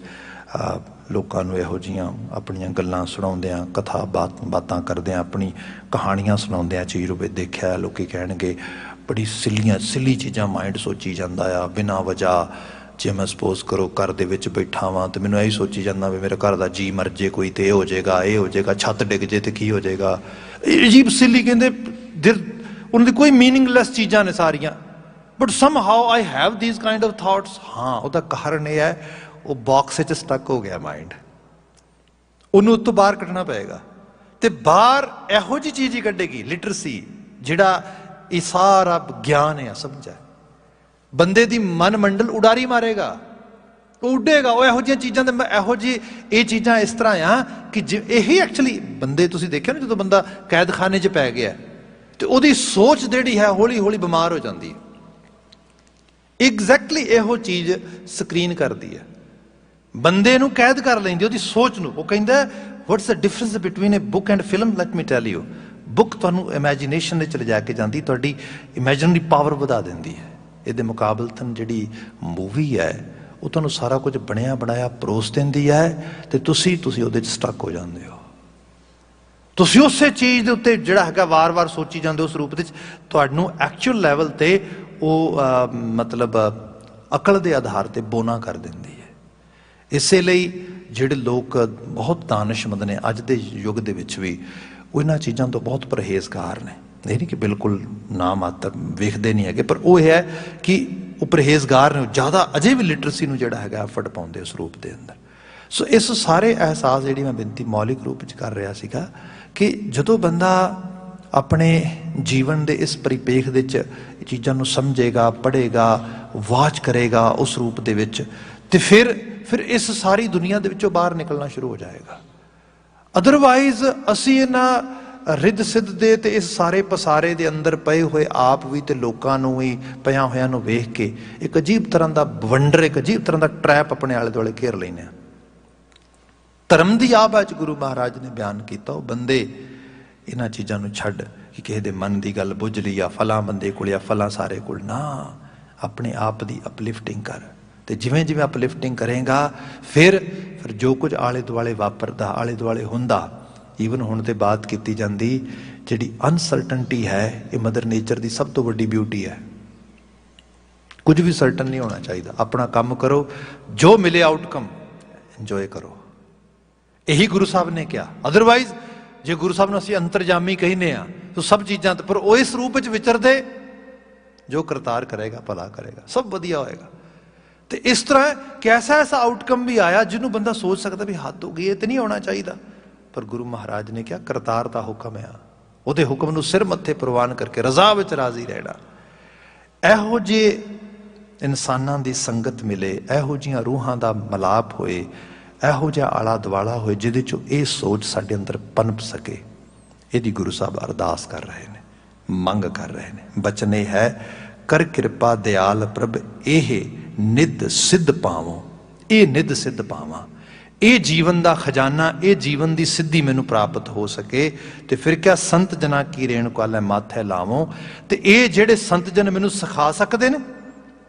ਲੋਕਾਂ ਨੂੰ ਇਹੋ ਜਿਹੀਆਂ ਆਪਣੀਆਂ ਗੱਲਾਂ ਸੁਣਾਉਂਦਿਆਂ, ਕਥਾ ਬਾਤਾਂ ਕਰਦਿਆਂ, ਆਪਣੀ ਕਹਾਣੀਆਂ ਸੁਣਾਉਂਦਿਆਂ ਚੀਜ਼ ਰੂਪੇ ਦੇਖਿਆ। ਲੋਕੀ ਕਹਿਣਗੇ ਬੜੀ ਸਿੱਲੀ ਚੀਜ਼ਾਂ ਮਾਇੰਡ ਸੋਚੀ ਜਾਂਦਾ ਆ ਬਿਨਾਂ ਵਜ੍ਹਾ। ਜੇ ਮੈਂ ਸਪੋਜ਼ ਕਰੋ ਘਰ ਦੇ ਵਿੱਚ ਬੈਠਾ ਵਾਂ ਤੇ ਮੈਨੂੰ ਇਹੀ ਸੋਚੀ ਜਾਂਦਾ ਵੀ ਮੇਰੇ ਘਰ ਦਾ ਜੀ ਮਰ ਜੇ ਕੋਈ ਤੇ ਇਹ ਹੋ ਜਾਏਗਾ, ਛੱਤ ਡਿੱਗ ਜੇ ਤੇ ਕੀ ਹੋ ਜਾਏਗਾ। ਅਜੀਬ ਸਿੱਲੀ, ਕਹਿੰਦੇ ਉਹਨਾਂ ਦੀ ਕੋਈ ਮੀਨਿੰਗਲੈਸ ਚੀਜ਼ਾਂ ਨੇ ਸਾਰੀਆਂ, but some how I have these kind of thoughts. ਹਾਂ, ਉਹਦਾ ਕਾਰਨ ਇਹ ਹੈ ਉਹ ਬਾਕਸ 'ਚ ਸਟਕ ਹੋ ਗਿਆ ਮਾਇੰਡ, ਉਹਨੂੰ ਉੱਤੋਂ ਬਾਹਰ ਕੱਢਣਾ ਪਏਗਾ। ਤੇ ਬਾਹਰ ਇਹੋ ਜਿਹੀ ਚੀਜ਼ ਹੀ ਕੱਢੇਗੀ ਲਿਟਰਸੀ, ਜਿਹੜਾ ਇਹ ਸਾਰਾ ਗਿਆਨ ਹੈ, ਸਮਝ ਹੈ। ਬੰਦੇ ਦੀ ਮਨ ਮੰਡਲ ਉਡਾਰੀ ਮਾਰੇਗਾ, ਉਹ ਉੱਡੇਗਾ। ਉਹ ਇਹੋ ਜਿਹੀਆਂ ਚੀਜ਼ਾਂ ਦੇ ਇਹੋ ਜਿਹੀ ਇਹ ਚੀਜ਼ਾਂ ਇਸ ਤਰ੍ਹਾਂ ਆ ਕਿ ਇਹੀ ਐਕਚੁਅਲੀ ਬੰਦੇ, ਤੁਸੀਂ ਦੇਖਿਆ ਨਾ, ਜਦੋਂ ਬੰਦਾ ਕੈਦਖਾਨੇ 'ਚ ਪੈ ਗਿਆ ਤੇ ਉਹਦੀ ਸੋਚ ਜਿਹੜੀ ਹੈ ਹੌਲੀ ਹੌਲੀ ਬਿਮਾਰ ਹੋ ਜਾਂਦੀ ਹੈ। ਐਗਜ਼ੈਕਟਲੀ ਇਹੋ ਚੀਜ਼ ਸਕਰੀਨ ਕਰਦੀ ਹੈ, ਬੰਦੇ ਨੂੰ ਕੈਦ ਕਰ ਲੈਂਦੀ ਉਹਦੀ ਸੋਚ ਨੂੰ। ਉਹ ਕਹਿੰਦਾ what's the difference between a book and film, let me tell you. Book ਤੁਹਾਨੂੰ ਇਮੈਜੀਨੇਸ਼ਨ ਦੇ ਚ ਲਿਜਾ ਕੇ ਜਾਂਦੀ, ਤੁਹਾਡੀ ਇਮੈਜਨਰੀ ਪਾਵਰ ਵਧਾ ਦਿੰਦੀ ਹੈ। ਇਹਦੇ ਮੁਕਾਬਲਤਨ ਜਿਹੜੀ ਮੂਵੀ ਹੈ ਉਹ ਤੁਹਾਨੂੰ ਸਾਰਾ ਕੁਝ ਬਣਿਆ ਬਣਾਇਆ ਪਰੋਸ ਦਿੰਦੀ ਹੈ ਤੇ ਤੁਸੀਂ ਉਹਦੇ 'ਚ ਸਟਕ ਹੋ ਜਾਂਦੇ ਹੋ। ਤੁਸੀਂ ਉਸੇ ਚੀਜ਼ ਦੇ ਉੱਤੇ ਜਿਹੜਾ ਹੈਗਾ ਵਾਰ-ਵਾਰ ਸੋਚੀ ਜਾਂਦੇ ਉਸ ਰੂਪ ਵਿੱਚ ਤੁਹਾਨੂੰ ਐਕਚੁਅਲ ਲੈਵਲ ਤੇ ਉਹ ਮਤਲਬ ਅਕਲ ਦੇ ਆਧਾਰ ਤੇ ਬੋਨਾ ਕਰ ਦਿੰਦੀ ਹੈ। ਇਸੇ ਲਈ ਜਿਹੜੇ ਲੋਕ ਬਹੁਤ ਦਾਨਿਸ਼ਮੰਦ ਨੇ ਅੱਜ ਦੇ ਯੁੱਗ ਦੇ ਵਿੱਚ ਵੀ, ਉਹ ਇਹਨਾਂ ਚੀਜ਼ਾਂ ਤੋਂ ਬਹੁਤ ਪਰਹੇਜ਼ਗਾਰ ਨੇ। ਇਹ ਨਹੀਂ ਕਿ ਬਿਲਕੁਲ ਨਾ ਮਾਤਰ ਵੇਖਦੇ ਨਹੀਂ ਹੈਗੇ, ਪਰ ਉਹ ਇਹ ਹੈ ਕਿ ਉਹ ਪਰਹੇਜ਼ਗਾਰ ਨੇ, ਜ਼ਿਆਦਾ ਅਜੇ ਵੀ ਲਿਟਰੇਸੀ ਨੂੰ ਜਿਹੜਾ ਹੈਗਾ ਐਫਰਟ ਪਾਉਂਦੇ ਉਸ ਰੂਪ ਦੇ ਅੰਦਰ। ਸੋ ਇਸ ਸਾਰੇ ਅਹਿਸਾਸ ਜਿਹੜੀ ਮੈਂ ਬੇਨਤੀ ਮੌਲਿਕ ਰੂਪ ਵਿੱਚ ਕਰ ਰਿਹਾ ਸੀਗਾ ਕਿ ਜਦੋਂ ਬੰਦਾ ਆਪਣੇ ਜੀਵਨ ਦੇ ਇਸ ਪਰਿਪੇਖ ਦੇ ਵਿੱਚ ਚੀਜ਼ਾਂ ਨੂੰ ਸਮਝੇਗਾ, ਪੜ੍ਹੇਗਾ, ਵਾਚ ਕਰੇਗਾ ਉਸ ਰੂਪ ਦੇ ਵਿੱਚ, ਤੇ ਫਿਰ ਇਸ ਸਾਰੀ ਦੁਨੀਆ ਦੇ ਵਿੱਚੋਂ ਬਾਹਰ ਨਿਕਲਣਾ ਸ਼ੁਰੂ ਹੋ ਜਾਏਗਾ। ਅਦਰਵਾਈਜ਼ ਅਸੀਂ ਇਹਨਾਂ ਰਿੱਧ ਸਿੱਧ ਦੇ ਤੇ ਇਸ ਸਾਰੇ ਪਸਾਰੇ ਦੇ ਅੰਦਰ ਪਏ ਹੋਏ ਆਪ ਵੀ ਤੇ ਲੋਕਾਂ ਨੂੰ ਵੀ ਪਿਆਂ ਹੋਇਆਂ ਨੂੰ ਵੇਖ ਕੇ ਇੱਕ ਅਜੀਬ ਤਰ੍ਹਾਂ ਦਾ ਬਵੰਡਰ, ਇੱਕ ਅਜੀਬ ਤਰ੍ਹਾਂ ਦਾ ਟਰੈਪ ਆਪਣੇ ਆਲੇ ਦੁਆਲੇ ਘੇਰ ਲੈਂਦੇ ਹਾਂ। ਧਰਮ ਦੀ ਆਭ ਅੱਜ ਗੁਰੂ ਮਹਾਰਾਜ ਨੇ ਬਿਆਨ ਕੀਤਾ, ਉਹ ਬੰਦੇ ਇਹਨਾਂ ਚੀਜ਼ਾਂ ਨੂੰ ਛੱਡ ਕਿ ਕਿਸੇ ਦੇ ਮਨ ਦੀ ਗੱਲ ਬੁੱਝ ਲਈ ਆ ਫਲਾਂ ਬੰਦੇ ਕੋਲ ਜਾਂ ਫਲਾਂ ਸਾਰੇ ਕੋਲ, ਨਾ, ਆਪਣੇ ਆਪ ਦੀ ਅਪਲਿਫਟਿੰਗ ਕਰ। ਤੇ ਜਿਵੇਂ ਜਿਵੇਂ ਅਪਲਿਫਟਿੰਗ ਕਰੇਗਾ ਫਿਰ ਜੋ ਕੁਝ ਆਲੇ ਦੁਆਲੇ ਵਾਪਰਦਾ, ਆਲੇ ਦੁਆਲੇ ਹੁੰਦਾ, ਈਵਨ ਹੁਣ ਤੇ ਬਾਤ ਕੀਤੀ ਜਾਂਦੀ ਜਿਹੜੀ ਅਨਸਰਟਨਟੀ ਹੈ, ਇਹ ਮਦਰ ਨੇਚਰ ਦੀ ਸਭ ਤੋਂ ਵੱਡੀ ਬਿਊਟੀ ਹੈ। ਕੁਝ ਵੀ ਸਰਟਨ ਨਹੀਂ ਹੋਣਾ ਚਾਹੀਦਾ। ਆਪਣਾ ਕੰਮ ਕਰੋ, ਜੋ ਮਿਲੇ ਆਊਟਕਮ ਇੰਜੋਏ ਕਰੋ। ਇਹੀ ਗੁਰੂ ਸਾਹਿਬ ਨੇ ਕਿਹਾ। ਅਦਰਵਾਈਜ਼ ਜੇ ਗੁਰੂ ਸਾਹਿਬ ਨੂੰ ਅਸੀਂ ਅੰਤਰਜਾਮੀ ਕਹਿੰਦੇ ਹਾਂ ਤਾਂ ਸਭ ਚੀਜ਼ਾਂ ਤੇ, ਪਰ ਉਹ ਇਸ ਰੂਪ ਵਿੱਚ ਵਿਚਰਦੇ, ਜੋ ਕਰਤਾਰ ਕਰੇਗਾ ਭਲਾ ਕਰੇਗਾ, ਸਭ ਵਧੀਆ ਹੋਏਗਾ। ਤੇ ਇਸ ਤਰ੍ਹਾਂ ਕਿ ਐਸਾ ਆਊਟਕਮ ਵੀ ਆਇਆ ਜਿਹਨੂੰ ਬੰਦਾ ਸੋਚ ਸਕਦਾ ਵੀ ਹੱਦ ਹੋ ਗਈ, ਇਹ ਤੇ ਨਹੀਂ ਹੋਣਾ ਚਾਹੀਦਾ, ਪਰ ਗੁਰੂ ਮਹਾਰਾਜ ਨੇ ਕਿਹਾ ਕਰਤਾਰ ਦਾ ਹੁਕਮ ਆ, ਉਹਦੇ ਹੁਕਮ ਨੂੰ ਸਿਰ ਮੱਥੇ ਪ੍ਰਵਾਨ ਕਰਕੇ ਰਜ਼ਾ ਵਿੱਚ ਰਾਜ਼ੀ ਰਹਿਣਾ। ਇਹੋ ਜਿਹੇ ਇਨਸਾਨਾਂ ਦੀ ਸੰਗਤ ਮਿਲੇ, ਇਹੋ ਜਿਹੀਆਂ ਰੂਹਾਂ ਦਾ ਮਿਲਾਪ ਹੋਏ, ਇਹੋ ਜਿਹਾ ਆਲਾ ਦੁਆਲਾ ਹੋਏ ਜਿਹਦੇ 'ਚੋਂ ਇਹ ਸੋਚ ਸਾਡੇ ਅੰਦਰ ਪਨਪ ਸਕੇ, ਇਹਦੀ ਗੁਰੂ ਸਾਹਿਬ ਅਰਦਾਸ ਕਰ ਰਹੇ ਨੇ, ਮੰਗ ਕਰ ਰਹੇ ਨੇ। ਬਚਨ ਇਹ ਹੈ, ਕਰ ਕਿਰਪਾ ਦਿਆਲ ਪ੍ਰਭ ਇਹ ਨਿੱਧ ਸਿੱਧ ਪਾਵੋ, ਇਹ ਨਿੱਧ ਸਿੱਧ ਪਾਵਾਂ, ਇਹ ਜੀਵਨ ਦਾ ਖਜ਼ਾਨਾ, ਇਹ ਜੀਵਨ ਦੀ ਸਿੱਧੀ ਮੈਨੂੰ ਪ੍ਰਾਪਤ ਹੋ ਸਕੇ। ਤੇ ਫਿਰ ਕਿਆ ਸੰਤ ਜਨਾਂ ਕੀ ਰੇਣੁਕਾ ਲੈ ਮਾਥੇ ਲਾਵੋਂ। ਤੇ ਇਹ ਜਿਹੜੇ ਸੰਤ ਜਨ ਮੈਨੂੰ ਸਿਖਾ ਸਕਦੇ ਨੇ,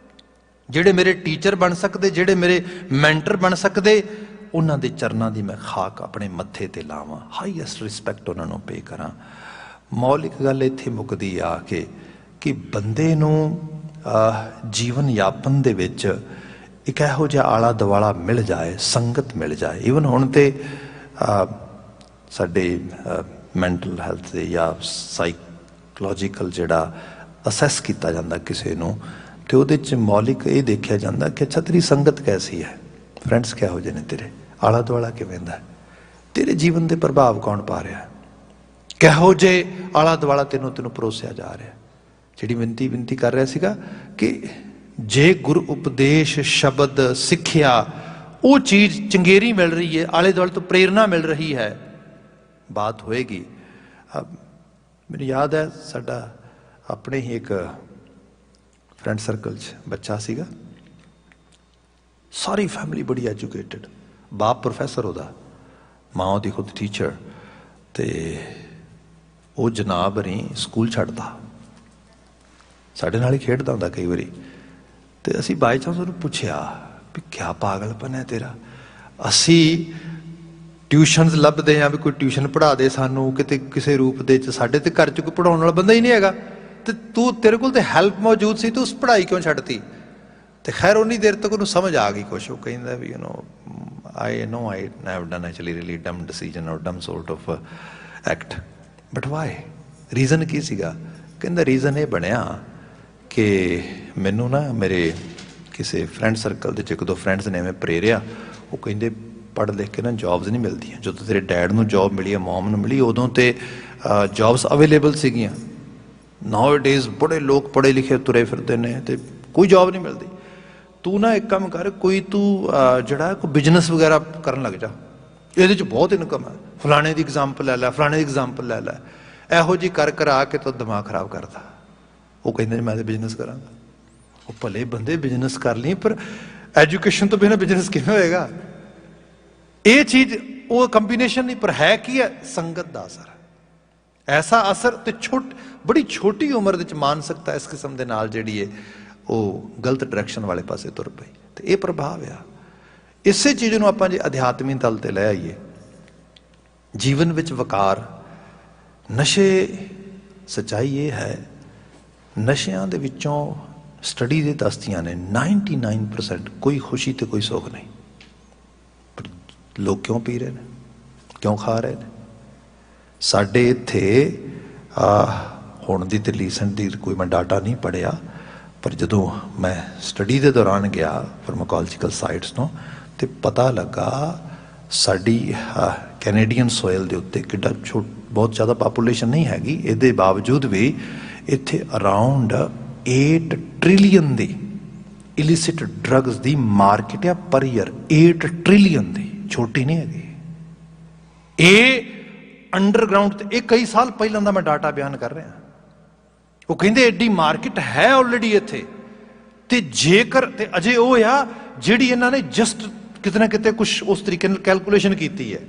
ਜਿਹੜੇ ਮੇਰੇ ਟੀਚਰ ਬਣ ਸਕਦੇ, ਜਿਹੜੇ ਮੇਰੇ ਮੈਂਟਰ ਬਣ ਸਕਦੇ, ਉਹਨਾਂ ਦੇ ਚਰਨਾਂ ਦੀ ਮੈਂ ਖਾਕ ਆਪਣੇ ਮੱਥੇ ਤੇ ਲਾਵਾਂ, ਹਾਈਐਸਟ ਰਿਸਪੈਕਟ ਉਹਨਾਂ ਨੂੰ ਪੇ ਕਰਾਂ। ਮੌਲਿਕ ਗੱਲ ਇੱਥੇ ਮੁੱਕਦੀ ਆ ਕਿ ਬੰਦੇ ਨੂੰ ਜੀਵਨ ਯਾਪਨ ਦੇ ਵਿੱਚ ਇੱਕ ਇਹੋ ਜਿਹਾ ਆਲਾ ਦੁਆਲਾ ਮਿਲ ਜਾਏ, ਸੰਗਤ ਮਿਲ ਜਾਏ। ਈਵਨ ਹੁਣ ਤੇ ਸਾਡੇ ਮੈਂਟਲ ਹੈਲਥ ਦੇ ਜਾਂ ਸਾਈਕੋਲੋਜੀਕਲ ਜਿਹੜਾ ਅਸੈਸ ਕੀਤਾ ਜਾਂਦਾ ਕਿਸੇ ਨੂੰ, ਤੇ ਉਹਦੇ 'ਚ ਮੌਲਿਕ ਇਹ ਦੇਖਿਆ ਜਾਂਦਾ ਕਿ ਅੱਛਾ ਤੇਰੀ ਸੰਗਤ ਕੈਸੀ ਹੈ, ਫਰੈਂਡਸ ਕਿਹੋ ਜਿਹੇ ਨੇ ਤੇਰੇ, ਆਲਾ ਦੁਆਲਾ ਕਿਵੇਂ ਦਾ, ਤੇਰੇ ਜੀਵਨ ਦੇ ਪ੍ਰਭਾਵ ਕੌਣ ਪਾ ਰਿਹਾ, ਕਿਹੋ ਜਿਹੇ ਆਲਾ ਦੁਆਲਾ ਤੈਨੂੰ ਪਰੋਸਿਆ ਜਾ ਰਿਹਾ। ਜਿਹੜੀ ਬੇਨਤੀ ਕਰ ਰਿਹਾ ਸੀਗਾ ਕਿ ਜੇ ਗੁਰ ਉਪਦੇਸ਼ ਸ਼ਬਦ ਸਿੱਖਿਆ ਉਹ ਚੀਜ਼ ਚੰਗੇਰੀ ਮਿਲ ਰਹੀ ਹੈ, ਆਲੇ ਦੁਆਲੇ ਤੋਂ ਪ੍ਰੇਰਨਾ ਮਿਲ ਰਹੀ ਹੈ, ਬਾਤ ਹੋਏਗੀ। ਮੈਨੂੰ ਯਾਦ ਹੈ ਸਾਡਾ ਆਪਣੇ ਹੀ ਇੱਕ ਫਰੈਂਡ ਸਰਕਲ 'ਚ ਬੱਚਾ ਸੀਗਾ, ਸਾਰੀ ਫੈਮਿਲੀ ਬੜੀ ਐਜੂਕੇਟਡ, ਬਾਪ ਪ੍ਰੋਫੈਸਰ ਉਹਦਾ, ਮਾਂ ਉਹਦੀ ਖੁਦ ਟੀਚਰ, ਤੇ ਉਹ ਜਨਾਬ ਨਹੀਂ ਸਕੂਲ ਛੱਡਦਾ, ਸਾਡੇ ਨਾਲ ਹੀ ਖੇਡਦਾ ਹੁੰਦਾ ਕਈ ਵਾਰੀ। ਤੇ ਅਸੀਂ ਬਾਈ ਚਾਂਸ ਉਹਨੂੰ ਪੁੱਛਿਆ ਵੀ ਕਿਆ ਪਾਗਲਪਨ ਹੈ ਤੇਰਾ, ਅਸੀਂ ਟਿਊਸ਼ਨਸ ਲੱਭਦੇ ਹਾਂ ਵੀ ਕੋਈ ਟਿਊਸ਼ਨ ਪੜ੍ਹਾ ਦੇ ਸਾਨੂੰ ਕਿਤੇ ਕਿਸੇ ਰੂਪ ਦੇ 'ਚ, ਸਾਡੇ ਤੇ ਘਰ 'ਚ ਕੋਈ ਪੜ੍ਹਾਉਣ ਵਾਲਾ ਬੰਦਾ ਹੀ ਨਹੀਂ ਹੈਗਾ, ਤੇ ਤੇਰੇ ਕੋਲ ਤੇ ਹੈਲਪ ਮੌਜੂਦ ਸੀ, ਤੂੰ ਉਸ ਪੜ੍ਹਾਈ ਕਿਉਂ ਛੱਡਤੀ। ਤੇ ਖੈਰ ਉਨੀ ਦੇਰ ਤੱਕ ਉਹਨੂੰ ਸਮਝ ਆ ਗਈ ਕੁਛ, ਉਹ ਕਹਿੰਦਾ ਵੀ I have done actually really dumb decision or dumb sort of act, but why, reason ਕੀ ਸੀਗਾ। ਕਹਿੰਦਾ ਰੀਜ਼ਨ ਇਹ ਬਣਿਆ ਕਿ ਮੈਨੂੰ ਨਾ ਮੇਰੇ ਕਿਸੇ ਫਰੈਂਡ ਸਰਕਲ ਦੇ 'ਚ ਇੱਕ ਦੋ ਫਰੈਂਡਸ ਨੇ ਐਵੇਂ ਪ੍ਰੇਰਿਆ, ਉਹ ਕਹਿੰਦੇ ਪੜ੍ਹ ਲਿਖ ਕੇ ਨਾ ਜੋਬਸ ਨਹੀਂ ਮਿਲਦੀਆਂ। ਜਦੋਂ ਤੇਰੇ ਡੈਡ ਨੂੰ ਜੋਬ ਮਿਲੀ ਹੈ, ਮੋਮ ਨੂੰ ਮਿਲੀ, ਉਦੋਂ ਤੇ ਜੋਬਸ ਅਵੇਲੇਬਲ ਸੀਗੀਆਂ। ਨਾਓ ਡੇਜ਼ ਬੜੇ ਲੋਕ ਪੜ੍ਹੇ ਲਿਖੇ ਤੁਰੇ ਫਿਰਦੇ ਨੇ ਤੇ ਕੋਈ ਜੋਬ ਨਹੀਂ ਮਿਲਦੀ। ਤੂੰ ਨਾ ਇੱਕ ਕੰਮ ਕਰ, ਕੋਈ ਤੂੰ ਜਿਹੜਾ ਕੋਈ ਬਿਜ਼ਨਸ ਵਗੈਰਾ ਕਰਨ ਲੱਗ ਜਾ, ਇਹਦੇ 'ਚ ਬਹੁਤ ਇਨਕਮ ਹੈ, ਫਲਾਣੇ ਦੀ ਐਗਜ਼ਾਮਪਲ ਲੈ ਲੈ, ਫਲਾਣੇ ਦੀ ਐਗਜ਼ਾਮਪਲ ਲੈ ਲੈ। ਇਹੋ ਜਿਹੀ ਕਰ ਆ ਕੇ ਤਾਂ ਦਿਮਾਗ ਖਰਾਬ ਕਰਦਾ। ਉਹ ਕਹਿੰਦੇ ਮੈਂ ਤਾਂ ਬਿਜ਼ਨਸ ਕਰਾਂਗਾ। ਉਹ ਭਲੇ ਬੰਦੇ ਬਿਜ਼ਨਸ ਕਰ ਲਈ, ਪਰ ਐਜੂਕੇਸ਼ਨ ਤੋਂ ਬਿਨਾਂ ਬਿਜ਼ਨਸ ਕਿਵੇਂ ਹੋਏਗਾ। ਇਹ ਚੀਜ਼ ਉਹ ਕੰਬੀਨੇਸ਼ਨ ਨਹੀਂ, ਪਰ ਹੈ ਕੀ ਹੈ, ਸੰਗਤ ਦਾ ਅਸਰ, ਐਸਾ ਅਸਰ। ਤੇ ਬੜੀ ਛੋਟੀ ਉਮਰ ਦੇ ਵਿੱਚ ਮਾਨਸਿਕਤਾ ਇਸ ਕਿਸਮ ਦੇ ਨਾਲ ਜਿਹੜੀ ਹੈ ਉਹ ਗਲਤ ਡਾਇਰੈਕਸ਼ਨ ਵਾਲੇ ਪਾਸੇ ਤੁਰ ਪਈ। ਤੇ ਇਹ ਪ੍ਰਭਾਵ ਆ। ਇਸੇ ਚੀਜ਼ ਨੂੰ ਆਪਾਂ ਜੇ ਅਧਿਆਤਮੀ ਤਲ ਤੇ ਲੈ ਆਈਏ, ਜੀਵਨ ਵਿੱਚ ਵਕਾਰ, ਨਸ਼ੇ, ਸੱਚਾਈ ਇਹ ਹੈ ਨਸ਼ਿਆਂ ਦੇ ਵਿੱਚੋਂ ਸਟੱਡੀ ਦੇ ਦੱਸਦੀਆਂ ਨੇ 99% ਕੋਈ ਖੁਸ਼ੀ ਤੇ ਕੋਈ ਸੁੱਖ ਨਹੀਂ। ਪਰ ਲੋਕ ਕਿਉਂ ਪੀ ਰਹੇ ਨੇ, ਕਿਉਂ ਖਾ ਰਹੇ ਨੇ? ਸਾਡੇ ਇੱਥੇ ਹੁਣ ਦੀ ਤੇ ਰੀਸੈਂਟ ਦੀ ਕੋਈ ਮੈਂ ਡਾਟਾ ਨਹੀਂ ਪੜ੍ਹਿਆ, ਪਰ ਜਦੋਂ ਮੈਂ ਸਟੱਡੀ ਦੇ ਦੌਰਾਨ ਗਿਆ ਫਾਰਮਾਕੋਲੋਜੀਕਲ ਸਾਈਟਸ ਤੋਂ, ਤੇ ਪਤਾ ਲੱਗਾ ਸਾਡੀ ਕੈਨੇਡੀਅਨ ਸੋਇਲ ਦੇ ਉੱਤੇ ਕਿੱਡਾ ਬਹੁਤ ਜ਼ਿਆਦਾ ਪਾਪੂਲੇਸ਼ਨ ਨਹੀਂ ਹੈਗੀ, ਇਹਦੇ ਬਾਵਜੂਦ ਵੀ ਇੱਥੇ ਅਰਾਊਂਡ 8 ਟ੍ਰਿਲੀਅਨ ਦੀ ਇਲਿਸਿਟ ਡਰੱਗਸ ਦੀ ਮਾਰਕੀਟ ਆ ਪਰ ਈਅਰ। 8 ਟ੍ਰਿਲੀਅਨ ਦੀ, ਛੋਟੀ ਨਹੀਂ ਹੈਗੀ ਇਹ। ਅੰਡਰਗਰਾਊਂਡ ਤੇ ਇਹ ਕਈ ਸਾਲ ਪਹਿਲਾਂ ਦਾ ਮੈਂ ਡਾਟਾ ਬਿਆਨ ਕਰ ਰਿਹਾ। ਉਹ ਕਹਿੰਦੇ ਐਡੀ ਮਾਰਕੀਟ ਹੈ ਆਲਰੇਡੀ ਇੱਥੇ, ਤੇ ਜੇਕਰ ਤੇ ਅਜੇ ਉਹ ਆ ਜਿਹੜੀ ਇਹਨਾਂ ਨੇ ਜਸਟ ਕਿਤੇ ਨਾ ਕਿਤੇ ਕੁਛ ਉਸ ਤਰੀਕੇ ਨਾਲ ਕੈਲਕੂਲੇਸ਼ਨ ਕੀਤੀ ਹੈ।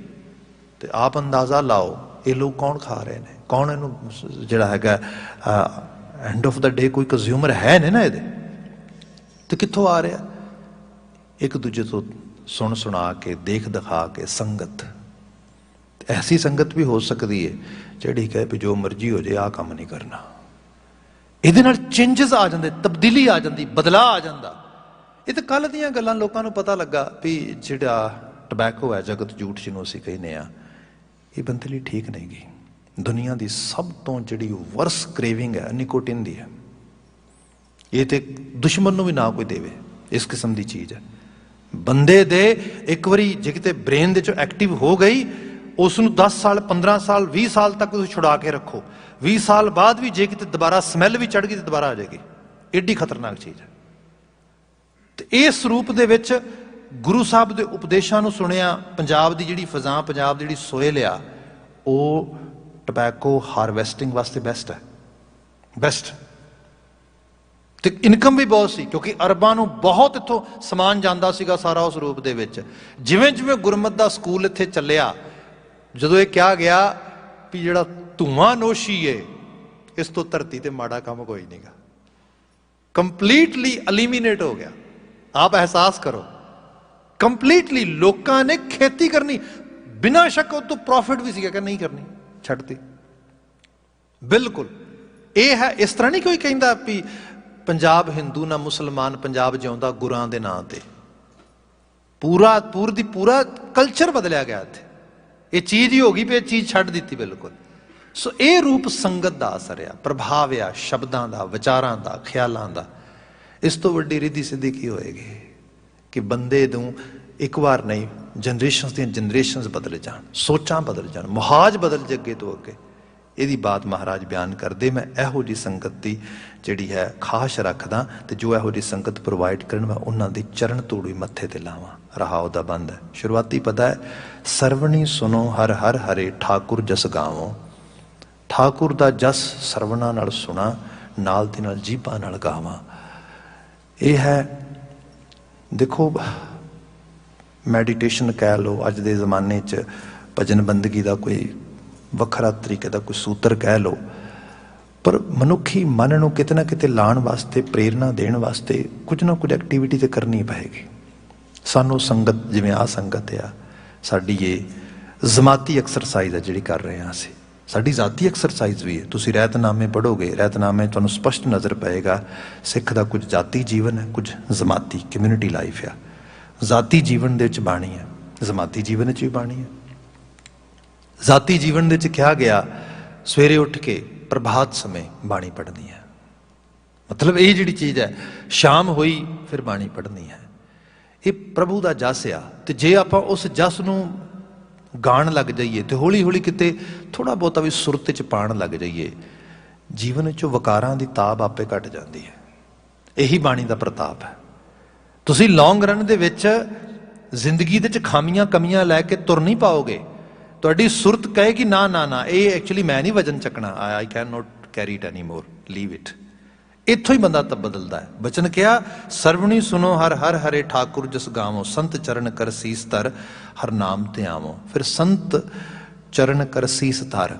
ਤੇ ਆਪ ਅੰਦਾਜ਼ਾ ਲਾਓ ਇਹ ਲੋਕ ਕੌਣ ਖਾ ਰਹੇ ਨੇ, ਕੌਣ ਇਹਨੂੰ ਜਿਹੜਾ ਹੈਗਾ ਐਂਡ ਆਫ ਦਾ ਡੇ ਕੋਈ ਕੰਜ਼ਿਊਮਰ ਹੈ ਨੇ ਨਾ ਇਹਦੇ, ਤੇ ਕਿੱਥੋਂ ਆ ਰਿਹਾ? ਇੱਕ ਦੂਜੇ ਤੋਂ ਸੁਣ ਸੁਣਾ ਕੇ, ਦੇਖ ਦਿਖਾ ਕੇ ਸੰਗਤ। ਐਸੀ ਸੰਗਤ ਵੀ ਹੋ ਸਕਦੀ ਹੈ ਜਿਹੜੀ ਕਹੇ ਵੀ ਜੋ ਮਰਜ਼ੀ ਹੋ ਜਾਏ, ਆਹ ਕੰਮ ਨਹੀਂ ਕਰਨਾ। ਇਹਦੇ ਨਾਲ ਚੇਂਜਸ ਆ ਜਾਂਦੇ, ਤਬਦੀਲੀ ਆ ਜਾਂਦੀ, ਬਦਲਾਅ ਆ ਜਾਂਦਾ। ਇਹ ਤਾਂ ਕੱਲ੍ਹ ਦੀਆਂ ਗੱਲਾਂ ਲੋਕਾਂ ਨੂੰ ਪਤਾ ਲੱਗਾ ਵੀ ਜਿਹੜਾ ਟਬੈਕੋ ਹੈ, ਜਗਤ ਜੂਠ ਜਿਹਨੂੰ ਅਸੀਂ ਕਹਿੰਦੇ ਹਾਂ, ਇਹ ਬੰਦੇ ਲਈ ਠੀਕ ਨਹੀਂ ਗੀ। ਦੁਨੀਆ ਦੀ ਸਭ ਤੋਂ ਜਿਹੜੀ ਵਰਸ ਕ੍ਰੇਵਿੰਗ ਹੈ ਨਿਕੋਟਿਨ ਦੀ ਹੈ। ਇਹ ਤੇ ਦੁਸ਼ਮਣ ਨੂੰ ਵੀ ਨਾ ਕੋਈ ਦੇਵੇ, ਇਸ ਕਿਸਮ ਦੀ ਚੀਜ਼ ਹੈ। ਬੰਦੇ ਦੇ ਇੱਕ ਵਾਰੀ ਜੇ ਕਿਤੇ ਬ੍ਰੇਨ ਦੇ ਚੋਂ ਐਕਟਿਵ ਹੋ ਗਈ, ਉਸ ਨੂੰ 10 ਸਾਲ 15 ਸਾਲ 20 ਸਾਲ ਤੱਕ ਤੁਸੀਂ ਛੁਡਾ ਕੇ ਰੱਖੋ। 20 ਸਾਲ ਬਾਅਦ ਵੀ ਜੇ ਕਿਤੇ ਦੁਬਾਰਾ ਸਮੈਲ ਵੀ ਚੜ੍ਹ ਗਈ ਤੇ ਦੁਬਾਰਾ ਆ ਜਾਏਗੀ। ਏਡੀ ਖਤਰਨਾਕ ਚੀਜ਼ ਹੈ। ਤੇ ਇਸ ਰੂਪ ਦੇ ਵਿੱਚ ਗੁਰੂ ਸਾਹਿਬ ਦੇ ਉਪਦੇਸ਼ਾਂ ਨੂੰ ਸੁਣਿਆ। ਪੰਜਾਬ ਦੀ ਜਿਹੜੀ ਫਜ਼ਾ, ਪੰਜਾਬ ਦੀ ਜਿਹੜੀ ਸੋਇਲ ਆ, ਉਹ ਟਬੈਕੋ ਹਾਰਵੈਸਟਿੰਗ ਵਾਸਤੇ ਬੈਸਟ ਹੈ, ਬੈਸਟ। ਤੇ ਇਨਕਮ ਵੀ ਬਹੁਤ ਸੀ, ਕਿਉਂਕਿ ਅਰਬਾਂ ਨੂੰ ਬਹੁਤ ਇੱਥੋਂ ਸਮਾਨ ਜਾਂਦਾ ਸੀਗਾ ਸਾਰਾ ਉਸ ਰੂਪ ਦੇ ਵਿੱਚ। ਜਿਵੇਂ ਜਿਵੇਂ ਗੁਰਮਤ ਦਾ ਸਕੂਲ ਇੱਥੇ ਚੱਲਿਆ, ਜਦੋਂ ਇਹ ਕਿਹਾ ਗਿਆ ਵੀ ਜਿਹੜਾ ਧੂਆਂ ਨੋਸ਼ੀ ਏ, ਇਸ ਤੋਂ ਧਰਤੀ ਤੇ ਮਾੜਾ ਕੰਮ ਕੋਈ ਨਹੀਂਗਾ, ਕੰਪਲੀਟਲੀ ਐਲੀਮੀਨੇਟ ਹੋ ਗਿਆ। ਆਪ ਅਹਿਸਾਸ ਕਰੋ, ਕੰਪਲੀਟਲੀ ਲੋਕਾਂ ਨੇ ਖੇਤੀ ਕਰਨੀ, ਬਿਨਾਂ ਸ਼ੱਕ ਉਹ ਤੋਂ ਪ੍ਰੋਫਿਟ ਵੀ ਸੀਗਾ ਕਿ ਨਹੀਂ ਕਰਨੀ, ਛੱਡਤੀ ਬਿਲਕੁਲ। ਇਹ ਹੈ, ਇਸ ਤਰ੍ਹਾਂ ਨਹੀਂ ਕੋਈ ਕਹਿੰਦਾ ਵੀ ਪੰਜਾਬ ਹਿੰਦੂ ਨਾ ਮੁਸਲਮਾਨ, ਪੰਜਾਬ ਜਿਉਂਦਾ ਗੁਰਾਂ ਦੇ ਨਾਂ ਤੇ। ਪੂਰਾ ਕਲਚਰ ਬਦਲਿਆ ਗਿਆ ਇੱਥੇ। ਇਹ ਚੀਜ਼ ਹੀ ਹੋ ਗਈ ਵੀ ਇਹ ਚੀਜ਼ ਛੱਡ ਦਿੱਤੀ ਬਿਲਕੁਲ। ਸੋ ਇਹ ਰੂਪ ਸੰਗਤ ਦਾ ਅਸਰ ਆ, ਪ੍ਰਭਾਵ ਆ, ਸ਼ਬਦਾਂ ਦਾ, ਵਿਚਾਰਾਂ ਦਾ, ਖਿਆਲਾਂ ਦਾ। ਇਸ ਤੋਂ ਵੱਡੀ ਰਿੱਧੀ ਸਿੱਧੀ ਕੀ ਹੋਏਗੀ ਕਿ ਬੰਦੇ ਨੂੰ ਇੱਕ ਵਾਰ ਨਹੀਂ, ਜਨਰੇਸ਼ਨਸ ਦੀਆਂ ਜਨਰੇਸ਼ਨਸ ਬਦਲ ਜਾਣ, ਸੋਚਾਂ ਬਦਲ ਜਾਣ, ਮੁਹਾਜ ਬਦਲ ਜੇ ਅੱਗੇ ਤੋਂ ਅੱਗੇ। ਇਹਦੀ ਬਾਤ ਮਹਾਰਾਜ ਬਿਆਨ ਕਰਦੇ। ਮੈਂ ਇਹੋ ਜਿਹੀ ਸੰਗਤ ਦੀ ਜਿਹੜੀ ਹੈ ਖਾਸ਼ ਰੱਖਦਾ, ਤੇ ਜੋ ਇਹੋ ਜਿਹੀ ਸੰਗਤ ਪ੍ਰੋਵਾਈਡ ਕਰਨ, ਮੈਂ ਉਹਨਾਂ ਦੀ ਚਰਨ ਧੂੜੀ ਮੱਥੇ ਤੇ ਲਾਵਾਂ। ਰਹਾ ਉਹਦਾ ਬੰਦ ਹੈ, ਸ਼ੁਰੂਆਤੀ ਪਤਾ ਹੈ, ਸਰਵਣੀ ਸੁਣੋ ਹਰ ਹਰ ਹਰੇ ਠਾਕੁਰ ਜਸ ਗਾਵੋ। ਠਾਕੁਰ ਦਾ ਜਸ ਸਰਵਣਾ ਨਾਲ ਸੁਣਾ, ਨਾਲ ਦੇ ਨਾਲ ਜੀਭਾਂ ਨਾਲ ਗਾਵਾਂ। ਇਹ ਹੈ, ਦੇਖੋ ਮੈਡੀਟੇਸ਼ਨ ਕਹਿ ਲਓ, ਅੱਜ ਦੇ ਜ਼ਮਾਨੇ 'ਚ ਭਜਨ ਬੰਦਗੀ ਦਾ ਕੋਈ ਵੱਖਰਾ ਤਰੀਕੇ ਦਾ ਕੋਈ ਸੂਤਰ ਕਹਿ ਲਓ, ਪਰ ਮਨੁੱਖੀ ਮਨ ਨੂੰ ਕਿਤੇ ਨਾ ਕਿਤੇ ਲਾਉਣ ਵਾਸਤੇ, ਪ੍ਰੇਰਨਾ ਦੇਣ ਵਾਸਤੇ ਕੁਝ ਨਾ ਕੁਝ ਐਕਟੀਵਿਟੀ ਤੇ ਕਰਨੀ ਪਏਗੀ ਸਾਨੂੰ। ਸੰਗਤ ਜਿਵੇਂ ਆਹ ਸੰਗਤ ਆ ਸਾਡੀ, ਇਹ ਜ਼ਮਾਤੀ ਐਕਸਰਸਾਈਜ਼ ਹੈ ਜਿਹੜੀ ਕਰ ਰਹੇ ਹਾਂ ਅਸੀਂ, ਸਾਡੀ ਜ਼ਾਤੀ ਐਕਸਰਸਾਈਜ਼ ਵੀ ਹੈ। ਤੁਸੀਂ ਰਹਿਤਨਾਮੇ ਪੜ੍ਹੋਗੇ, ਰਹਿਤਨਾਮੇ ਤੁਹਾਨੂੰ ਸਪਸ਼ਟ ਨਜ਼ਰ ਪਏਗਾ, ਸਿੱਖ ਦਾ ਕੁਝ ਜ਼ਾਤੀ ਜੀਵਨ ਹੈ, ਕੁਝ ਜ਼ਮਾਤੀ ਕਮਿਊਨਿਟੀ ਲਾਈਫ ਆ। ਜ਼ਾਤੀ ਜੀਵਨ ਦੇ ਵਿੱਚ ਬਾਣੀ ਹੈ, ਜ਼ਮਾਤੀ ਜੀਵਨ ਵਿੱਚ ਵੀ ਬਾਣੀ ਹੈ। ਜ਼ਾਤੀ ਜੀਵਨ ਦੇ ਵਿੱਚ ਕਿਹਾ ਗਿਆ ਸਵੇਰੇ ਉੱਠ ਕੇ ਪ੍ਰਭਾਤ ਸਮੇਂ ਬਾਣੀ ਪੜ੍ਹਨੀ ਹੈ। ਮਤਲਬ ਇਹ ਜਿਹੜੀ ਚੀਜ਼ ਹੈ, ਸ਼ਾਮ ਹੋਈ ਫਿਰ ਬਾਣੀ ਪੜ੍ਹਨੀ ਹੈ। ਇਹ ਪ੍ਰਭੂ ਦਾ ਜਸ ਆ। ਤੇ ਜੇ ਆਪਾਂ ਉਸ ਜਸ ਨੂੰ ਗਾਣ ਲੱਗ ਜਾਈਏ ਤੇ ਹੌਲੀ ਹੌਲੀ ਕਿਤੇ ਥੋੜ੍ਹਾ ਬਹੁਤਾ ਵੀ ਸੁਰਤ 'ਚ ਪਾਉਣ ਲੱਗ ਜਾਈਏ, ਜੀਵਨ ਵਿੱਚੋਂ ਵਕਾਰਾਂ ਦੀ ਤਾਬ ਆਪੇ ਘਟ ਜਾਂਦੀ ਹੈ। ਇਹੀ ਬਾਣੀ ਦਾ ਪ੍ਰਤਾਪ ਹੈ। ਤੁਸੀਂ ਲੌਂਗ ਰਨ ਦੇ ਵਿੱਚ ਜ਼ਿੰਦਗੀ ਦੇ 'ਚ ਖਾਮੀਆਂ ਕਮੀਆਂ ਲੈ ਕੇ ਤੁਰ ਨਹੀਂ ਪਾਓਗੇ। ਤੁਹਾਡੀ ਸੁਰਤ ਕਹੇਗੀ ਨਾ ਨਾ ਨਾ, ਇਹ ਐਕਚੁਅਲੀ ਮੈਂ ਨਹੀਂ ਵਜਨ ਚੱਕਣਾ, I can note carry it any more, leave it. ਇੱਥੋਂ ਹੀ ਬੰਦਾ ਤਾਂ ਬਦਲਦਾ ਹੈ। ਬਚਨ ਕਿਹਾ, ਸਰਵਣੀ ਸੁਣੋ ਹਰ ਹਰ ਹਰੇ ਠਾਕੁਰ ਜਸ ਗਾਵੋ, ਸੰਤ ਚਰਨ ਕਰ ਸੀਸ ਧਰ ਹਰ ਨਾਮ ਤੇ ਆਵੋ। ਫਿਰ ਸੰਤ ਚਰਨ ਕਰ ਸੀਸ ਧਰ,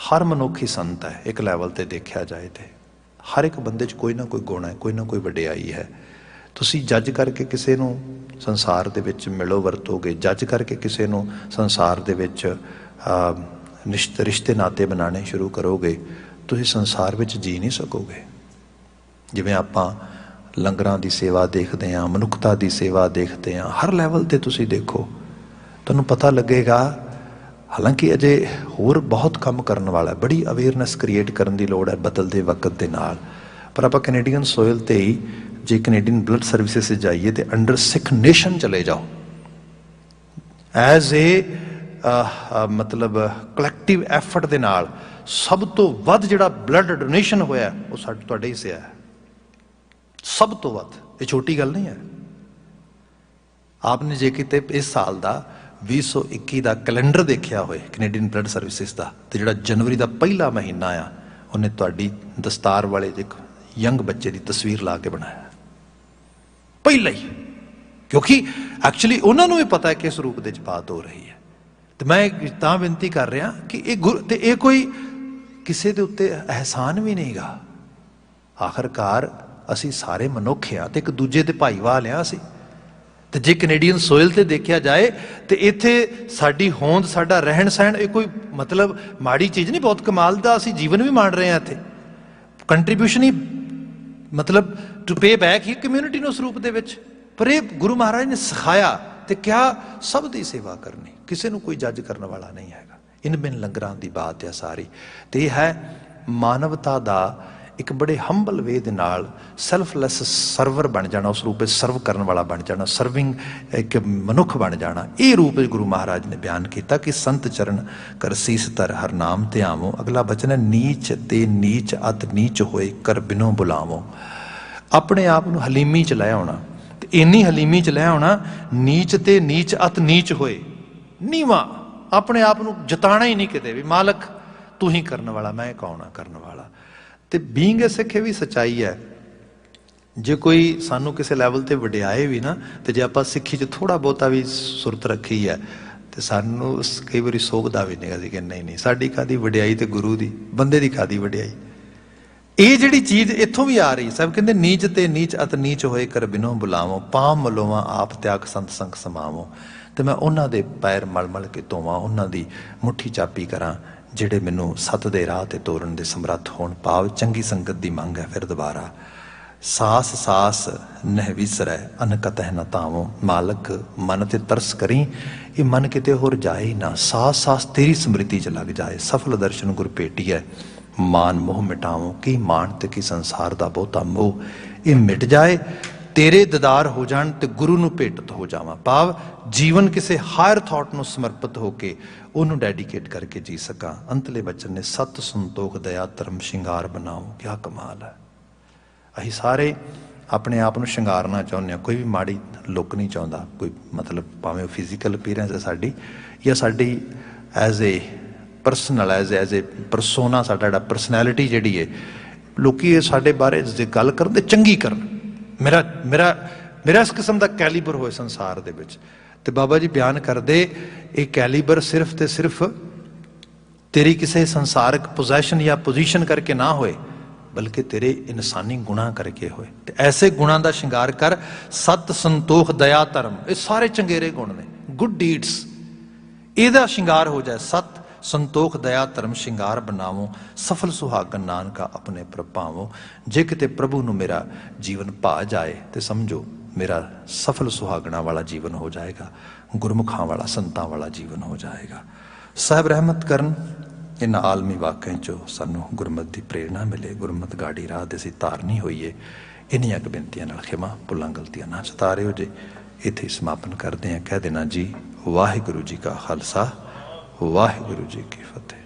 ਹਰ ਮਨੁੱਖ ਹੀ ਸੰਤ ਹੈ ਇੱਕ ਲੈਵਲ ਤੇ ਦੇਖਿਆ ਜਾਏ ਤੇ। ਹਰ ਇੱਕ ਬੰਦੇ 'ਚ ਕੋਈ ਨਾ ਕੋਈ ਗੁਣ ਹੈ, ਕੋਈ ਨਾ ਕੋਈ ਵਡਿਆਈ ਹੈ। ਤੁਸੀਂ ਜੱਜ ਕਰਕੇ ਕਿਸੇ ਨੂੰ ਸੰਸਾਰ ਦੇ ਵਿੱਚ ਮਿਲੋ ਵਰਤੋਗੇ, ਜੱਜ ਕਰਕੇ ਕਿਸੇ ਨੂੰ ਸੰਸਾਰ ਦੇ ਵਿੱਚ ਰਿਸ਼ਤੇ ਨਾਤੇ ਬਣਾਉਣੇ ਸ਼ੁਰੂ ਕਰੋਗੇ, ਤੁਸੀਂ ਸੰਸਾਰ ਵਿੱਚ ਜੀ ਨਹੀਂ ਸਕੋਗੇ। ਜਿਵੇਂ ਆਪਾਂ ਲੰਗਰਾਂ ਦੀ ਸੇਵਾ ਦੇਖਦੇ ਹਾਂ, ਮਨੁੱਖਤਾ ਦੀ ਸੇਵਾ ਦੇਖਦੇ ਹਾਂ, ਹਰ ਲੈਵਲ 'ਤੇ ਤੁਸੀਂ ਦੇਖੋ, ਤੁਹਾਨੂੰ ਪਤਾ ਲੱਗੇਗਾ। ਹਾਲਾਂਕਿ ਅਜੇ ਹੋਰ ਬਹੁਤ ਕੰਮ ਕਰਨ ਵਾਲਾ, ਬੜੀ ਅਵੇਅਰਨੈਸ ਕ੍ਰੀਏਟ ਕਰਨ ਦੀ ਲੋੜ ਹੈ ਬਦਲਦੇ ਵਕਤ ਦੇ ਨਾਲ। ਪਰ ਆਪਾਂ ਕੈਨੇਡੀਅਨ ਸੋਇਲ 'ਤੇ ਹੀ ਜੇ ਕੈਨੇਡੀਅਨ ਬਲੱਡ ਸਰਵਿਸਿਜ਼ 'ਤੇ ਜਾਈਏ ਤੇ ਅੰਡਰ ਸਿੱਖ ਨੇਸ਼ਨ ਚਲੇ ਜਾਓ, ਐਜ਼ ਏ ਮਤਲਬ ਕਲੈਕਟਿਵ ਐਫਰਟ ਦੇ ਨਾਲ ਸਭ ਤੋਂ ਵੱਧ ਜਿਹੜਾ ਬਲੱਡ ਡੋਨੇਸ਼ਨ ਹੋਇਆ ਉਹ ਸਾਡੇ ਤੁਹਾਡੇ ਹਿੱਸੇ ਹੈ, ਸਭ ਤੋਂ ਵੱਧ। ਇਹ ਛੋਟੀ ਗੱਲ ਨਹੀਂ ਹੈ। ਆਪਨੇ ਜੇ ਕਿਤੇ ਇਸ ਸਾਲ ਦਾ 2021 ਦਾ ਕੈਲੰਡਰ ਦੇਖਿਆ ਹੋਏ ਕੈਨੇਡੀਅਨ ਬਲੱਡ ਸਰਵਿਸਿਜ਼ ਦਾ, ਤੇ ਜਿਹੜਾ ਜਨਵਰੀ ਦਾ ਪਹਿਲਾ ਮਹੀਨਾ ਆ, ਉਹਨੇ ਤੁਹਾਡੀ ਦਸਤਾਰ ਵਾਲੇ ਇੱਕ ਯੰਗ ਬੱਚੇ ਦੀ ਤਸਵੀਰ ਲਾ ਕੇ ਬਣਾਇਆ ਪਹਿਲਾਂ ਹੀ, ਕਿਉਂਕਿ ਐਕਚੁਅਲੀ ਉਹਨਾਂ ਨੂੰ ਵੀ ਪਤਾ ਹੈ ਕਿ ਇਸ ਰੂਪ ਦੇ ਵਿੱਚ ਬਾਤ ਹੋ ਰਹੀ ਹੈ। ਤੇ ਮੈਂ ਤਾਂ ਬੇਨਤੀ ਕਰ ਰਿਹਾ ਕਿ ਇਹ ਕੋਈ ਕਿਸੇ ਦੇ ਉੱਤੇ ਅਹਿਸਾਨ ਵੀ ਨਹੀਂਗਾ। ਆਖਰਕਾਰ ਅਸੀਂ ਸਾਰੇ ਮਨੁੱਖ ਹਾਂ ਤੇ ਇੱਕ ਦੂਜੇ ਦੇ ਭਾਈਵਾਲ ਹਾਂ ਅਸੀਂ। ਤੇ ਜੇ ਕੈਨੇਡੀਅਨ ਸੋਇਲ ਤੇ ਦੇਖਿਆ ਜਾਏ ਤੇ ਇੱਥੇ ਸਾਡੀ ਹੋਂਦ, ਸਾਡਾ ਰਹਿਣ ਸਹਿਣ, ਇਹ ਕੋਈ ਮਤਲਬ ਮਾੜੀ ਚੀਜ਼ ਨਹੀਂ, ਬਹੁਤ ਕਮਾਲ ਦਾ ਅਸੀਂ ਜੀਵਨ ਵੀ ਮਾਣ ਰਹੇ ਹਾਂ ਇੱਥੇ। ਕੰਟਰੀਬਿਊਸ਼ਨ ਹੀ ਮਤਲਬ ਟੂ ਪੇ ਬੈਕ ਹੀ ਕਮਿਊਨਿਟੀ ਨੂੰ ਉਸ ਰੂਪ ਦੇ ਵਿੱਚ। ਪਰ ਇਹ ਗੁਰੂ ਮਹਾਰਾਜ ਨੇ ਸਿਖਾਇਆ ਤੇ ਕਿਹਾ ਸਭ ਦੀ ਸੇਵਾ ਕਰਨੀ, ਕਿਸੇ ਨੂੰ ਕੋਈ ਜੱਜ ਕਰਨ ਵਾਲਾ ਨਹੀਂ ਹੈਗਾ। ਇਨ ਬਿਨ ਲੰਗਰਾਂ ਦੀ ਬਾਤ ਹੈ ਸਾਰੀ। ਤੇ ਇਹ ਹੈ ਮਾਨਵਤਾ ਦਾ ਇੱਕ ਬੜੇ ਹੰਬਲ ਵੇ ਦੇ ਨਾਲ ਸੈਲਫਲੈਸ ਸਰਵਰ ਬਣ ਜਾਣਾ, ਉਸ ਰੂਪ ਵਿੱਚ ਸਰਵ ਕਰਨ ਵਾਲਾ ਬਣ ਜਾਣਾ, ਸਰਵਿੰਗ ਇੱਕ ਮਨੁੱਖ ਬਣ ਜਾਣਾ। ਇਹ ਰੂਪ ਵਿੱਚ ਗੁਰੂ ਮਹਾਰਾਜ ਨੇ ਬਿਆਨ ਕੀਤਾ ਕਿ ਸੰਤ ਚਰਨ ਕਰ ਸੀਸ ਧਰ ਹਰ ਨਾਮ ਧਿਆਵੋ। ਅਗਲਾ ਬਚਨ ਹੈ ਨੀਚ ਤੇ ਨੀਚ ਅਤ ਨੀਚ ਹੋਏ ਕਰ ਬਿਨੋ ਬੁਲਾਵੋ। ਆਪਣੇ ਆਪ ਨੂੰ ਹਲੀਮੀ ਚ ਲੈ ਆਉਣਾ, ਤੇ ਇੰਨੀ ਹਲੀਮੀ ਚ ਲੈ ਆਉਣਾ, ਨੀਚ ਤੇ ਨੀਚ ਅਤ ਨੀਚ ਹੋਏ, ਨੀਵਾਂ, ਆਪਣੇ ਆਪ ਨੂੰ ਜਤਾਣਾ ਹੀ ਨਹੀਂ ਕਿਤੇ ਵੀ ਮਾਲਕ ਤੂੰ ਹੀ ਕਰਨ ਵਾਲਾ, ਮੈਂ ਕੌਣ ਆ ਕਰਨ ਵਾਲਾ। ਤੇ ਬੀਇੰਗ ਏ ਸਿੱਖ ਇਹ ਵੀ ਸੱਚਾਈ ਹੈ। ਜੇ ਕੋਈ ਸਾਨੂੰ ਕਿਸੇ ਲੈਵਲ ਤੇ ਵਡਿਆਏ ਵੀ ਨਾ, ਤੇ ਜੇ ਆਪਾਂ ਸਿੱਖੀ 'ਚ ਥੋੜਾ ਬਹੁਤਾ ਵੀ ਸੁਰਤ ਰੱਖੀ ਹੈ ਤੇ ਸਾਨੂੰ ਕਈ ਵਾਰੀ ਸੋਭਦਾ ਵੀ ਨਹੀਂ ਕਿ ਨਹੀਂ ਸਾਡੀ ਕਾਹਦੀ ਵਡਿਆਈ, ਤੇ ਗੁਰੂ ਦੀ, ਬੰਦੇ ਦੀ ਕਾਹਦੀ ਵਡਿਆਈ। ਇਹ ਜਿਹੜੀ ਚੀਜ਼ ਇੱਥੋਂ ਵੀ ਆ ਰਹੀ, ਸਭ ਕਹਿੰਦੇ ਨੀਚ ਤੇ ਨੀਚ ਅਤ ਨੀਚ ਹੋਏ ਕਰ ਬਿਨੋ ਬੁਲਾਵੋ, ਪਾਮ ਮਲੋਵਾਂ ਆਪ ਤਿਆਗ ਸੰਤ ਸੰਗ ਸਮਾਵੋ। ਤੇ ਮੈਂ ਉਹਨਾਂ ਦੇ ਪੈਰ ਮਲ ਮਲ ਕੇ ਧੋਵਾਂ, ਉਹਨਾਂ ਦੀ ਮੁੱਠੀ ਚਾਪੀ ਕਰਾਂ ਜਿਹੜੇ ਮੈਨੂੰ ਸੱਤ ਦੇ ਰਾਹ ਤੇ ਤੋਰਨ ਦੇ ਸਮਰੱਥ ਹੋਣ। ਭਾਵ ਚੰਗੀ ਸੰਗਤ ਦੀ ਮੰਗ ਹੈ। ਫਿਰ ਦੁਬਾਰਾ ਸਾਸ ਸਾਸ ਨਹਿ ਵਿਸਰੈ ਅਨਕਤਹਿ ਨ ਤਾਵੋ। ਮਾਲਕ ਮਨ ਤੇ ਤਰਸ ਕਰੀ, ਇਹ ਮਨ ਕਿਤੇ ਹੋਰ ਜਾਏ ਹੀ ਨਾ, ਸਾਸ ਸਾਸ ਤੇਰੀ ਸਮ੍ਰਿਤੀ ਚ ਲੱਗ ਜਾਏ। ਸਫਲ ਦਰਸ਼ਨ ਗੁਰ ਭੇਟੀ ਹੈ, ਮਾਨ ਮੋਹ ਮਿਟਾਵੋ। ਕੀ ਮਾਣ ਤੇ ਕੀ ਸੰਸਾਰ ਦਾ ਬਹੁਤਾ ਮੋਹ, ਇਹ ਮਿਟ ਜਾਏ, ਤੇਰੇ ਦੀਦਾਰ ਹੋ ਜਾਣ ਤੇ ਗੁਰੂ ਨੂੰ ਭੇਟਤ ਹੋ ਜਾਵਾਂ। ਭਾਵ ਜੀਵਨ ਕਿਸੇ ਹਾਇਰ ਥਾਟ ਨੂੰ ਸਮਰਪਿਤ ਹੋ ਕੇ ਉਹਨੂੰ ਡੈਡੀਕੇਟ ਕਰਕੇ ਜੀ ਸਕਾਂ। ਅੰਤਲੇ ਬਚਨ ਨੇ ਸਤ ਸੰਤੋਖ ਦਇਆ ਧਰਮ ਸ਼ਿੰਗਾਰ ਬਣਾਓ। ਕਿਆ ਕਮਾਲ ਹੈ। ਅਸੀਂ ਸਾਰੇ ਆਪਣੇ ਆਪ ਨੂੰ ਸ਼ਿੰਗਾਰਨਾ ਚਾਹੁੰਦੇ ਹਾਂ, ਕੋਈ ਵੀ ਮਾੜੀ ਲੁੱਕ ਨਹੀਂ ਚਾਹੁੰਦਾ ਕੋਈ, ਮਤਲਬ ਭਾਵੇਂ ਉਹ ਫਿਜ਼ੀਕਲ ਅਪੀਅਰੈਂਸ ਹੈ ਸਾਡੀ, ਜਾਂ ਸਾਡੀ as a personal as a persona, ਸਾਡਾ ਜਿਹੜਾ ਪਰਸਨੈਲਿਟੀ ਜਿਹੜੀ ਹੈ, ਲੋਕੀ ਇਹ ਸਾਡੇ ਬਾਰੇ ਜੇ ਗੱਲ ਕਰਨ ਤੇ ਚੰਗੀ ਕਰਨ, ਮੇਰਾ ਇਸ ਕਿਸਮ ਦਾ ਕੈਲੀਬਰ ਹੋਏ ਸੰਸਾਰ ਦੇ ਵਿੱਚ। ਤੇ ਬਾਬਾ ਜੀ ਬਿਆਨ ਕਰਦੇ ਇਹ ਕੈਲੀਬਰ ਸਿਰਫ ਤੇ ਸਿਰਫ ਤੇਰੀ ਕਿਸੇ ਸੰਸਾਰਿਕ ਪੋਜੈਸ਼ਨ ਜਾਂ ਪੋਜੀਸ਼ਨ ਕਰਕੇ ਨਾ ਹੋਏ, ਬਲਕਿ ਤੇਰੇ ਇਨਸਾਨੀ ਗੁਣਾਂ ਕਰਕੇ ਹੋਏ। ਤੇ ਐਸੇ ਗੁਣਾਂ ਦਾ ਸ਼ਿੰਗਾਰ ਕਰ। ਸਤ ਸੰਤੋਖ ਦਇਆ ਧਰਮ, ਇਹ ਸਾਰੇ ਚੰਗੇਰੇ ਗੁਣ ਨੇ, ਗੁੱਡ ਡੀਡਸ, ਇਹਦਾ ਸ਼ਿੰਗਾਰ ਹੋ ਜਾਏ। ਸਤ ਸੰਤੋਖ ਦਇਆ ਧਰਮ ਸ਼ਿੰਗਾਰ ਬਣਾਵੋ, ਸਫਲ ਸੁਹਾਗਨ ਨਾਨਕਾ ਆਪਣੇ ਪ੍ਰਭਾਵੋ। ਜੇ ਕਿਤੇ ਪ੍ਰਭੂ ਨੂੰ ਮੇਰਾ ਜੀਵਨ ਭਾ ਜਾਏ ਤੇ ਸਮਝੋ ਮੇਰਾ ਸਫਲ ਸੁਹਾਗਣਾ ਵਾਲਾ ਜੀਵਨ ਹੋ ਜਾਏਗਾ, ਗੁਰਮੁਖਾਂ ਵਾਲਾ, ਸੰਤਾਂ ਵਾਲਾ ਜੀਵਨ ਹੋ ਜਾਏਗਾ। ਸਾਹਿਬ ਰਹਿਮਤ ਕਰਨ, ਇਹਨਾਂ ਆਲਮੀ ਵਾਕਿਆਂ 'ਚੋਂ ਸਾਨੂੰ ਗੁਰਮਤਿ ਦੀ ਪ੍ਰੇਰਨਾ ਮਿਲੇ, ਗੁਰਮਤਿ ਗਾੜੀ ਰਾਹ ਦੇ ਅਸੀਂ ਧਾਰਨੀ ਹੋਈਏ। ਇੰਨੀਆਂ ਕੁ ਬੇਨਤੀਆਂ ਨਾਲ ਖਿਮਾ ਭੁੱਲਾਂ ਗਲਤੀਆਂ ਨਾ ਚਤਾਰਿਓ ਜੇ। ਇੱਥੇ ਸਮਾਪਨ ਕਰਦੇ ਹਾਂ। ਕਹਿ ਦੇਣਾ ਜੀ ਵਾਹਿਗੁਰੂ ਜੀ ਕਾ ਖਾਲਸਾ, ਵਾਹਿਗੁਰੂ ਜੀ ਕੀ ਫਤਿਹ।